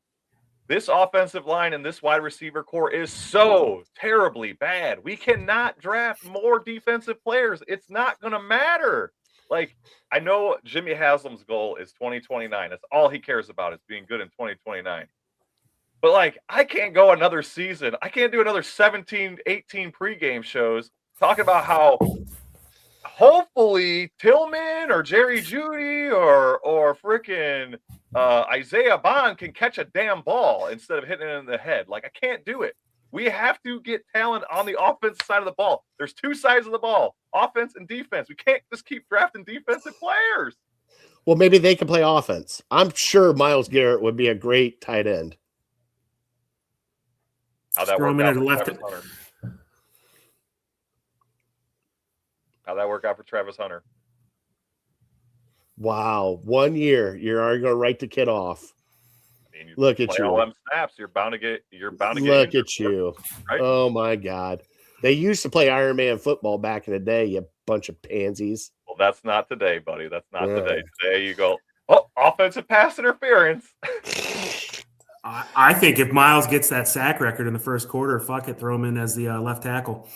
S2: This offensive line and this wide receiver core is so terribly bad. We cannot draft more defensive players. It's not going to matter. Like, I know Jimmy Haslam's goal is 2029. That's all he cares about is being good in 2029. But, like, I can't go another season. I can't do another 17, 18 pregame shows talking about how hopefully Tillman or Jerry Jeudy or freaking Isaiah Bond can catch a damn ball instead of hitting it in the head. Like, I can't do it. We have to get talent on the offensive side of the ball. There's 2 sides of the ball, offense and defense. We can't just keep drafting defensive players.
S1: Well, maybe they can play offense. I'm sure Myles Garrett would be a great tight end.
S2: How'd that work out for Travis Hunter? How'd that work out for Travis Hunter?
S1: Wow. 1 year. You're already going to write the kid off.
S2: I mean,
S1: look at you.
S2: All them snaps, you're bound to get
S1: Look at you. Right? Oh my God. They used to play Iron Man football back in the day, you bunch of pansies.
S2: Well, that's not today, buddy. That's not today. Today you go, oh, offensive pass interference.
S3: I think if Myles gets that sack record in the first quarter, fuck it, throw him in as the left tackle.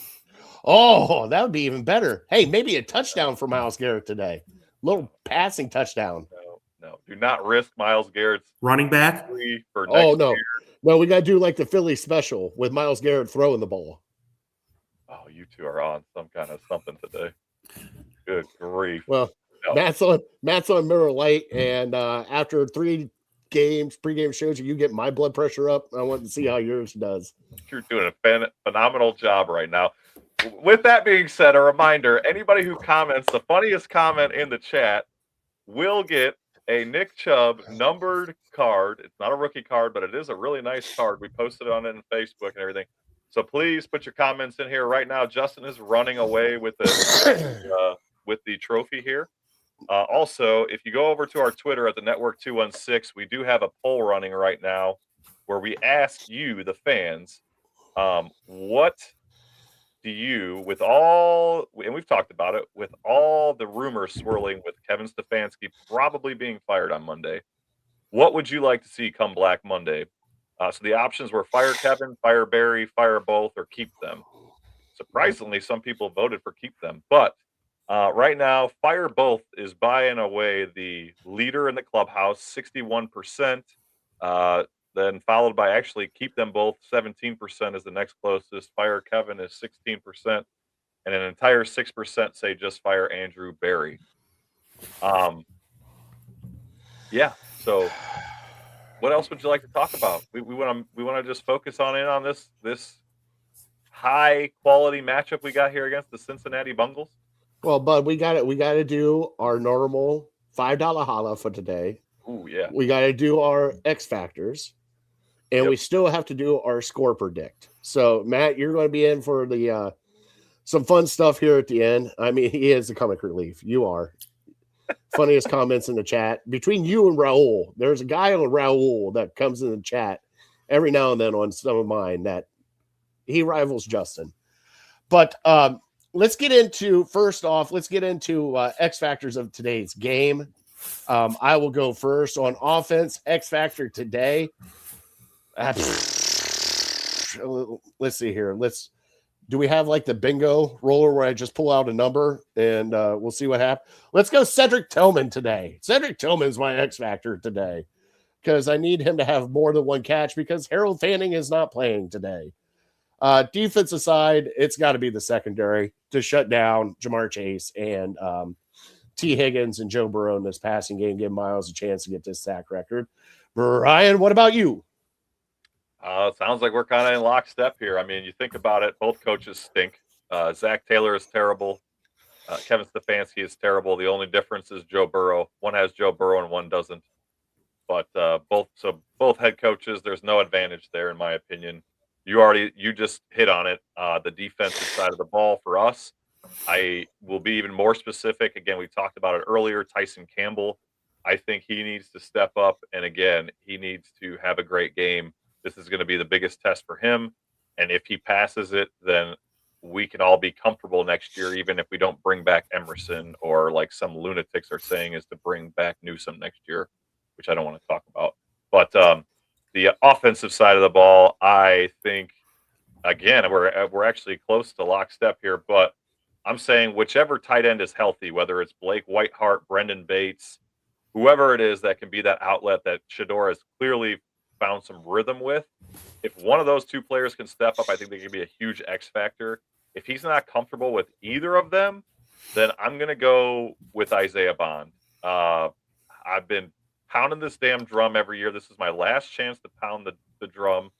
S1: Oh, that would be even better. Hey, maybe a touchdown for Myles Garrett today. Little passing touchdown.
S2: No. Do not risk Myles Garrett's
S3: running back
S2: for next year.
S1: No, we got to do like the Philly special with Myles Garrett throwing the ball.
S2: Oh, you two are on some kind of something today. Good grief.
S1: Well, no. Matt's on Miller Lite, and after 3 games, pregame shows, you get my blood pressure up. I want to see how yours does.
S2: You're doing a phenomenal job right now. With that being said, a reminder, anybody who comments the funniest comment in the chat will get a Nick Chubb numbered card. It's not a rookie card, but it is a really nice card. We posted on it on Facebook and everything. So please put your comments in here right now. Justin is running away with the trophy here. Also, if you go over to our Twitter at the Network 216, we do have a poll running right now where we ask you, the fans, what do you, with all, and we've talked about it, with all the rumors swirling with Kevin Stefanski probably being fired on Monday, what would you like to see come Black Monday? So the options were fire Kevin, fire Barry, fire both, or keep them. Surprisingly, some people voted for keep them. But right now, fire both is by and away the leader in the clubhouse, 61%. Then followed by actually keep them both, 17% is the next closest. Fire Kevin is 16%. And an entire 6% say just fire Andrew Barry. Yeah, so what else would you like to talk about? We want to just focus on this high quality matchup we got here against the Cincinnati Bengals.
S1: Well, bud, we got to do our normal $5 holla for today.
S2: Ooh, yeah.
S1: We got to do our X factors, and
S2: Yep.
S1: we still have to do our score predict. So, Matt, you're going to be in for the some fun stuff here at the end. I mean, he is the comic relief. You are. Funniest comments in the chat between you and Raul. There's a guy on Raul that comes in the chat every now and then on some of mine that he rivals Justin. But let's get into X factors of today's game. I will go first on offense. X factor today. Let's see here. Do we have like the bingo roller where I just pull out a number and we'll see what happens? Let's go Cedric Tillman today. Cedric Tillman's my X factor today because I need him to have more than one catch because Harold Fanning is not playing today. Defensive side, it's got to be the secondary to shut down Jamar Chase and T. Higgins and Joe Burrow in this passing game, give Miles a chance to get this sack record. Brian, what about you?
S2: Sounds like we're kind of in lockstep here. I mean, you think about it, both coaches stink. Zach Taylor is terrible. Kevin Stefanski is terrible. The only difference is Joe Burrow. One has Joe Burrow and one doesn't. But both head coaches, there's no advantage there in my opinion. You just hit on it. The defensive side of the ball for us. I will be even more specific. Again, we talked about it earlier. Tyson Campbell. I think he needs to step up, and again, he needs to have a great game. This is going to be the biggest test for him. And if he passes it, then we can all be comfortable next year, even if we don't bring back Emerson or like some lunatics are saying is to bring back Newsome next year, which I don't want to talk about. But the offensive side of the ball, I think, again, we're actually close to lockstep here. But I'm saying whichever tight end is healthy, whether it's Blake Whiteheart, Brendan Bates, whoever it is that can be that outlet that Shedeur has clearly found some rhythm with. If one of those two players can step up, I think they can be a huge X factor. If he's not comfortable with either of them, then I'm going to go with Isaiah Bond. I've been pounding this damn drum every year. This is my last chance to pound the drum,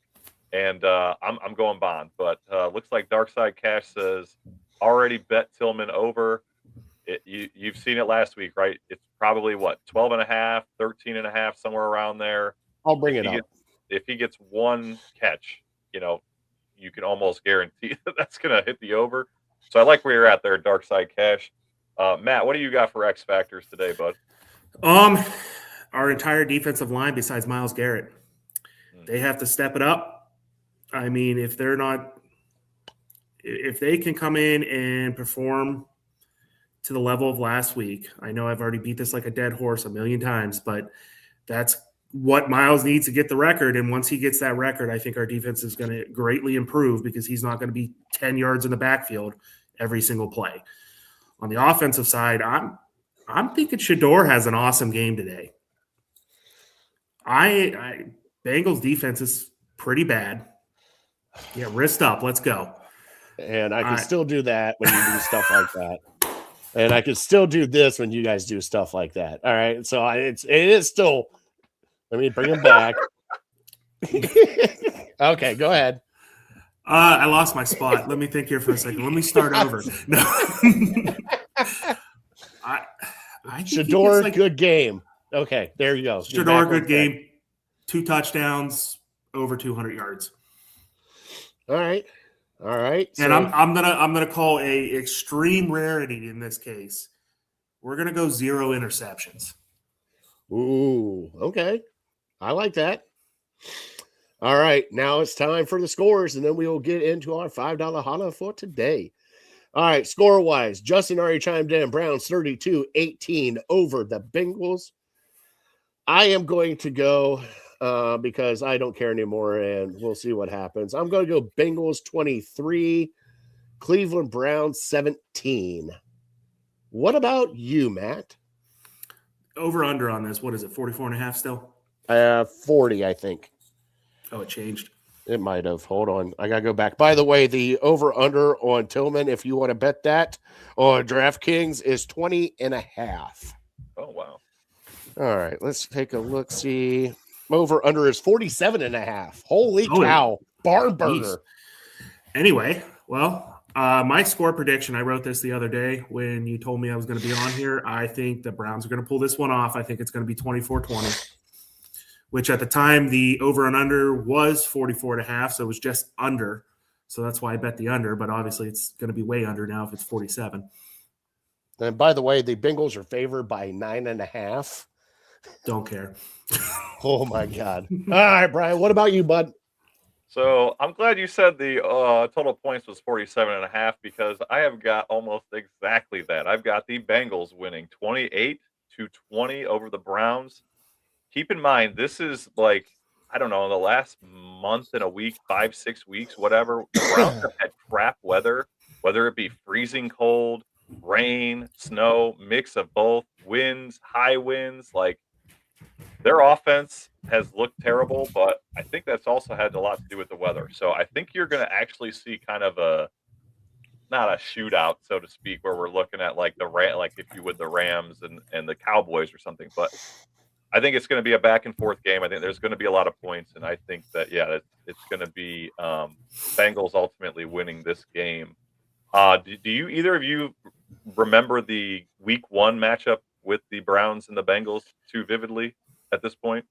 S2: and I'm going Bond. But looks like Darkside Cash says already bet Tillman over. You've seen it last week, right? It's probably, 12.5, 13.5, somewhere around there.
S1: I'll bring it up.
S2: If he gets one catch, you can almost guarantee that that's going to hit the over. So I like where you're at there, Darkside Cash. Matt, what do you got for X factors today, bud?
S3: Our entire defensive line besides Myles Garrett. They have to step it up. I mean, if they can come in and perform to the level of last week, I know I've already beat this like a dead horse a million times, but that's what Myles needs to get the record. And once he gets that record, I think our defense is going to greatly improve because he's not going to be 10 yards in the backfield every single play. On the offensive side, I'm thinking Shedeur has an awesome game today. Bengals defense is pretty bad. Yeah, wrist up. Let's go.
S1: And I can still do that when you do stuff like that. And I can still do this when you guys do stuff like that. All right. So it is still. Let me bring him back. Okay, go ahead.
S3: I lost my spot. Let me think here for a second. Let me start over. No. I
S1: Shedeur, good game. Okay, there you go.
S3: Shedeur, good game. 2 touchdowns, over 200 yards.
S1: All right. All right.
S3: And I'm gonna call a extreme rarity in this case. We're gonna go 0 interceptions.
S1: Ooh, okay. I like that. All right. Now it's time for the scores, and then we will get into our $5 holla for today. All right. Score wise, Justin already chimed in. Browns 32-18 over the Bengals. I am going to go because I don't care anymore, and we'll see what happens. I'm going to go Bengals 23, Cleveland Browns 17. What about you, Matt?
S3: Over under on this. What is it? 44.5 still?
S1: 40, I think.
S3: Oh, it changed.
S1: It might have. Hold on. I got to go back. By the way, the over-under on Tillman, if you want to bet that, on DraftKings is 20.5.
S2: Oh, wow.
S1: All right. Let's take a look. See. Over-under is 47.5. Holy cow. Barn burner.
S3: Anyway, well, my score prediction, I wrote this the other day when you told me I was going to be on here. I think the Browns are going to pull this one off. I think it's going to be 24-20. Which at the time the over and under was 44.5, so it was just under. So that's why I bet the under, but obviously it's going to be way under now if it's 47.
S1: And by the way, the Bengals are favored by 9.5.
S3: Don't care.
S1: Oh my God. All right, Brian, what about you, bud?
S2: So I'm glad you said the total points was 47.5 because I have got almost exactly that. I've got the Bengals winning 28-20 over the Browns. Keep in mind, this is like, I don't know, in the last month and a week, 5-6 weeks, whatever, the Browns have had crap weather, whether it be freezing cold, rain, snow, mix of both, winds, high winds. Like, their offense has looked terrible, but I think that's also had a lot to do with the weather. So I think you're going to actually see kind of not a shootout, so to speak, where we're looking at like like if you would the Rams and the Cowboys or something, but I think it's going to be a back and forth game. I think there's going to be a lot of points, and I think that it's going to be Bengals ultimately winning this game. Do you either of you remember the Week 1 matchup with the Browns and the Bengals too vividly at this point?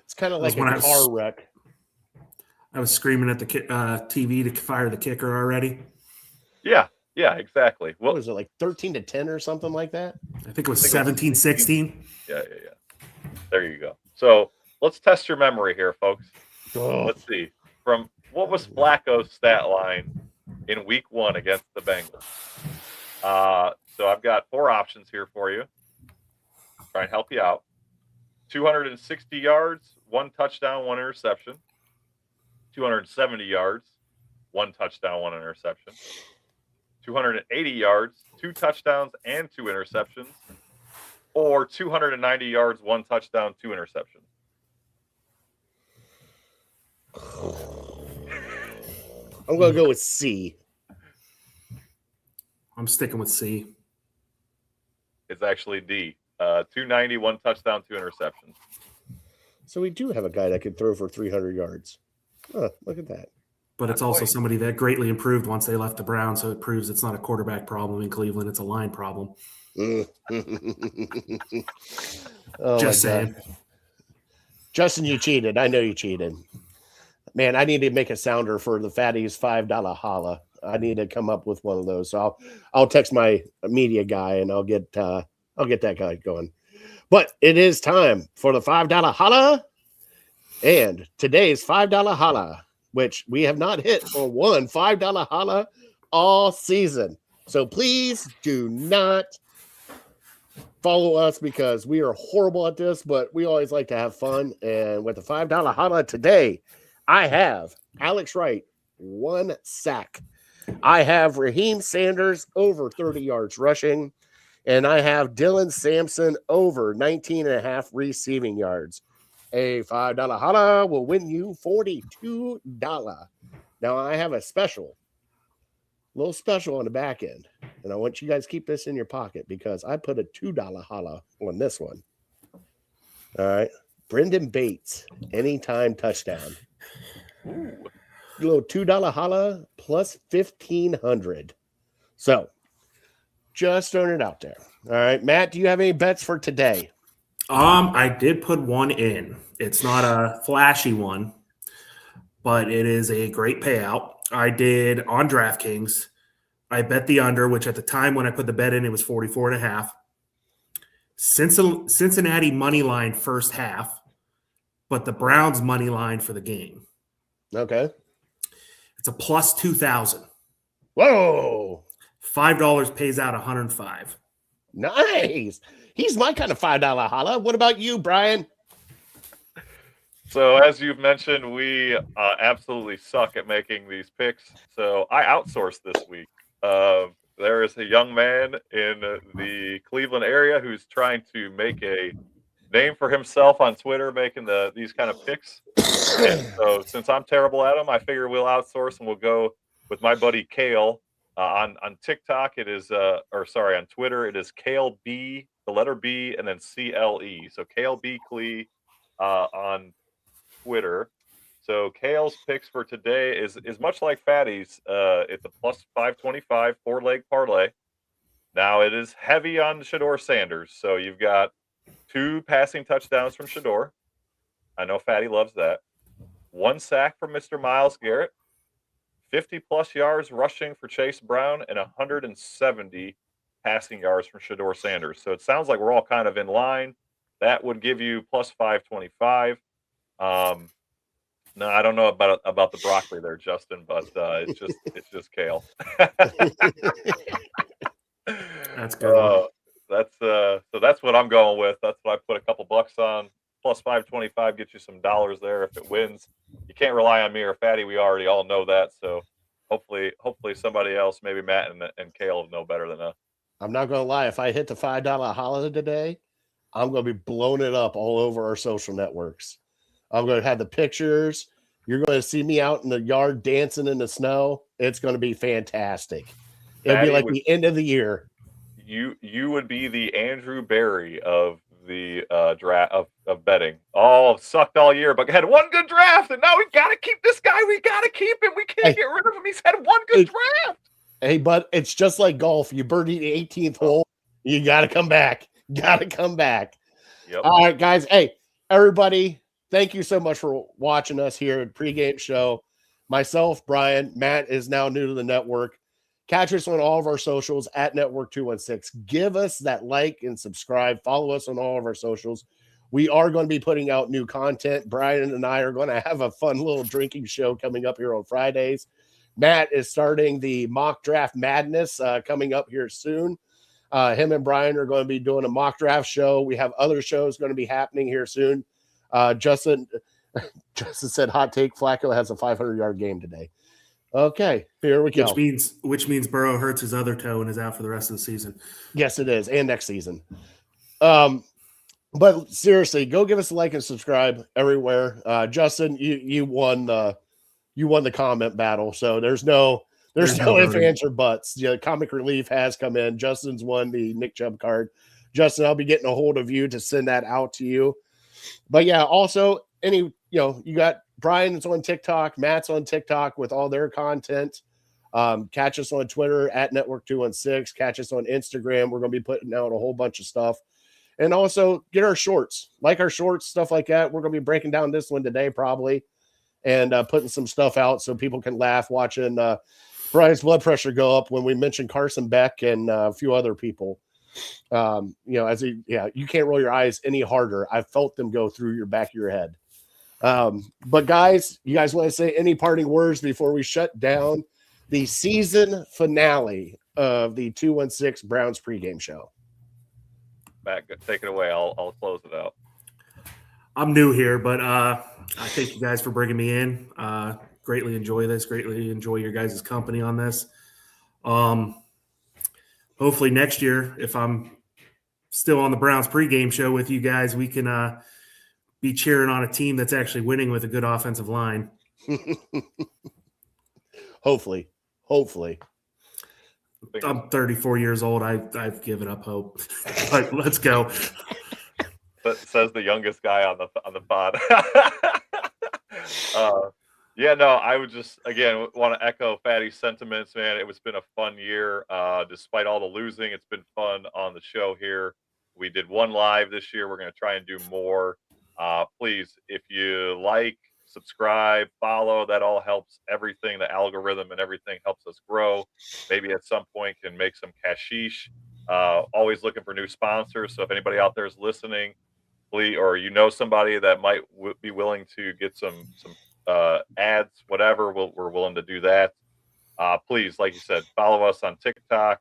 S1: It's kind of like a car wreck.
S3: I was screaming at the TV to fire the kicker already.
S2: Yeah, exactly.
S1: What was it, like 13-10 or something like that?
S3: I think it was 17-16.
S2: Yeah. There you go. So let's test your memory here, folks.
S1: Oh.
S2: Let's see. From what was Flacco's stat line in Week 1 against the Bengals? So I've got 4 options here for you. Try and help you out. 260 yards, 1 touchdown, 1 interception. 270 yards, 1 touchdown, 1 interception. 280 yards, 2 touchdowns, and 2 interceptions. Or 290 yards, 1 touchdown, 2 interceptions.
S1: I'm going to go with C.
S3: I'm sticking with C.
S2: It's actually D. 290, 1 touchdown, 2 interceptions.
S1: So we do have a guy that can throw for 300 yards. Oh, look at that.
S3: But it's also somebody that greatly improved once they left the Browns, so it proves it's not a quarterback problem in Cleveland. It's a line problem. Just saying.
S1: Justin, you cheated. I know you cheated. Man, I need to make a sounder for the Fatties $5 holla. I need to come up with one of those. So I'll text my media guy and I'll get that guy going. But it is time for the $5 holla. And today's $5 holla, which we have not hit or won $5 holla all season. So please do not follow us because we are horrible at this, but we always like to have fun. And with the $5 holla today, I have Alex Wright, 1 sack. I have Raheem Sanders over 30 yards rushing. And I have Dylan Sampson over 19.5 receiving yards. A $5 holla will win you $42. Now I have a little special on the back end. And I want you guys to keep this in your pocket because I put a $2 holla on this one. All right. Brendan Bates, anytime touchdown.
S2: Ooh.
S1: A little $2 holla plus 1,500. So just throwing it out there. All right. Matt, do you have any bets for today?
S3: I did put one in. It's not a flashy one, but it is a great payout. I did on DraftKings. I bet the under, which at the time when I put the bet in, it was 44.5. Cincinnati money line first half, but the Browns money line for the game.
S1: Okay.
S3: It's a plus 2,000.
S1: Whoa.
S3: $5 pays out 105.
S1: Nice. He's my kind of $5 holla. What about you, Brian?
S2: So as you've mentioned, we absolutely suck at making these picks. So I outsourced this week. There is a young man in the Cleveland area who's trying to make a name for himself on Twitter, making these kind of picks. And so since I'm terrible at them, I figure we'll outsource and we'll go with my buddy Kale. On TikTok, it is on Twitter, it is Kale B, the letter B, and then CLE. So Kale B Clee on Twitter. So Kale's picks for today is much like Fatty's. It's a plus 525 4-leg parlay. Now it is heavy on Shador Sanders. So you've got 2 passing touchdowns from Shador. I know Fatty loves that. 1 sack from Mr. Myles Garrett. 50-plus yards rushing for Chase Brown, and 170 passing yards from Shador Sanders. So it sounds like we're all kind of in line. That would give you plus 525. No, I don't know about the broccoli there, Justin, but it's just kale.
S3: That's good.
S2: So that's what I'm going with. That's what I put a couple bucks on. Plus 525 gets you some dollars there if it wins. You can't rely on me or Fatty. We already all know that. So hopefully somebody else, maybe Matt and Kale, know better than us.
S1: I'm not going to lie. If I hit the $5 holiday today, I'm going to be blowing it up all over our social networks. I'm going to have the pictures. You're going to see me out in the yard dancing in the snow. It's going to be fantastic. It'll be like the end of the year.
S2: You would be the Andrew Barry of the draft of betting. All sucked all year, but had one good draft, and now we got to keep this guy. We got to keep him. We can't get rid of him. He's had one good draft.
S1: Hey, but it's just like golf. You birdie the 18th hole, you got to come back. Got to come back.
S2: Yep.
S1: All right, guys. Hey, everybody, thank you so much for watching us here at Pregame Show. Myself, Brian, Matt is now new to the network. Catch us on all of our socials at Network 216. Give us that like and subscribe. Follow us on all of our socials. We are going to be putting out new content. Brian and I are going to have a fun little drinking show coming up here on Fridays. Matt is starting the mock draft madness coming up here soon. Him and Brian are going to be doing a mock draft show. We have other shows going to be happening here soon. Justin said, hot take, Flacco has a 500-yard game today. Okay, here we go.
S3: Which means Burrow hurts his other toe and is out for the rest of the season.
S1: Yes, it is, and next season. But seriously, go give us a like and subscribe everywhere. Justin, you won the comment battle, so there's no ifs, ands, or buts. Yeah, Comic Relief has come in. Justin's won the Nick Chubb card. Justin, I'll be getting a hold of you to send that out to you. But yeah, also you got Brian's on TikTok, Matt's on TikTok with all their content. Catch us on Twitter at Network 216. Catch us on Instagram. We're going to be putting out a whole bunch of stuff. And also get our shorts, stuff like that. We're going to be breaking down this one today probably and putting some stuff out so people can laugh watching Brian's blood pressure go up when we mentioned Carson Beck and a few other people. You can't roll your eyes any harder. I felt them go through your back of your head. But guys, you guys want to say any parting words before we shut down the season finale of the 216 Browns pregame show?
S2: Matt, take it away. I'll close it out.
S3: I'm new here, but I thank you guys for bringing me in. Greatly enjoy this. Greatly enjoy your guys' company on this. Hopefully next year, if I'm still on the Browns pregame show with you guys, we can be cheering on a team that's actually winning with a good offensive line.
S1: Hopefully.
S3: I'm 34 years old. I've given up hope. But let's go.
S2: Says the youngest guy on the pod. I would just again want to echo Fatty's sentiments, man. It's been a fun year. Despite all the losing, it's been fun on the show here. We did one live this year. We're going to try and do more. Please, if you like, subscribe, follow. That all helps everything. The algorithm and everything helps us grow. Maybe at some point can make some cashish. Always looking for new sponsors. So if anybody out there is listening, please, or you know somebody that might be willing to get some ads, whatever, we're willing to do that. Please, like you said, follow us on TikTok,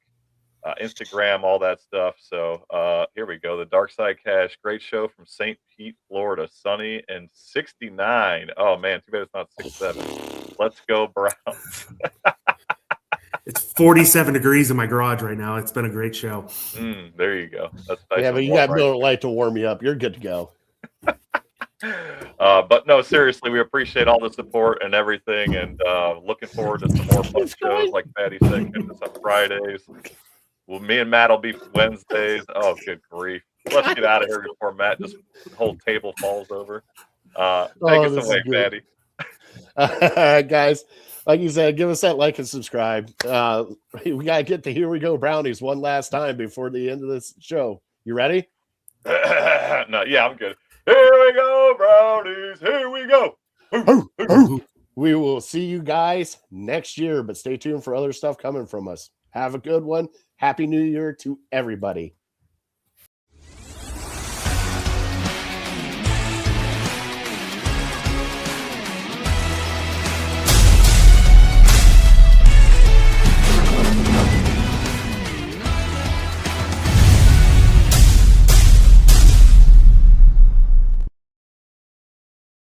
S2: Instagram, all that stuff. So here we go. The Dark Side Cash, great show from St. Pete, Florida, sunny and 69. Oh man, too bad it's not 67. Let's go Browns.
S3: It's 47 degrees in my garage right now. It's been a great show.
S2: There you go. That's nice.
S1: Yeah, but you got Miller Lite to warm you up. You're good to go.
S2: But no, seriously, we appreciate all the support and everything, and looking forward to some more fun shows. Like Patty said, getting us on Fridays. Well, me and Matt will be Wednesdays. Oh, good grief! Let's get out of here before Matt just the whole table falls over. Take us away, Patty.
S1: Guys, like you said, give us that like and subscribe. We gotta get the Here We Go Brownies one last time before the end of this show. You ready?
S2: No, yeah, I'm good. Here we go, Brownies. Here we go.
S1: We will see you guys next year, but stay tuned for other stuff coming from us. Have a good one. Happy New Year to everybody.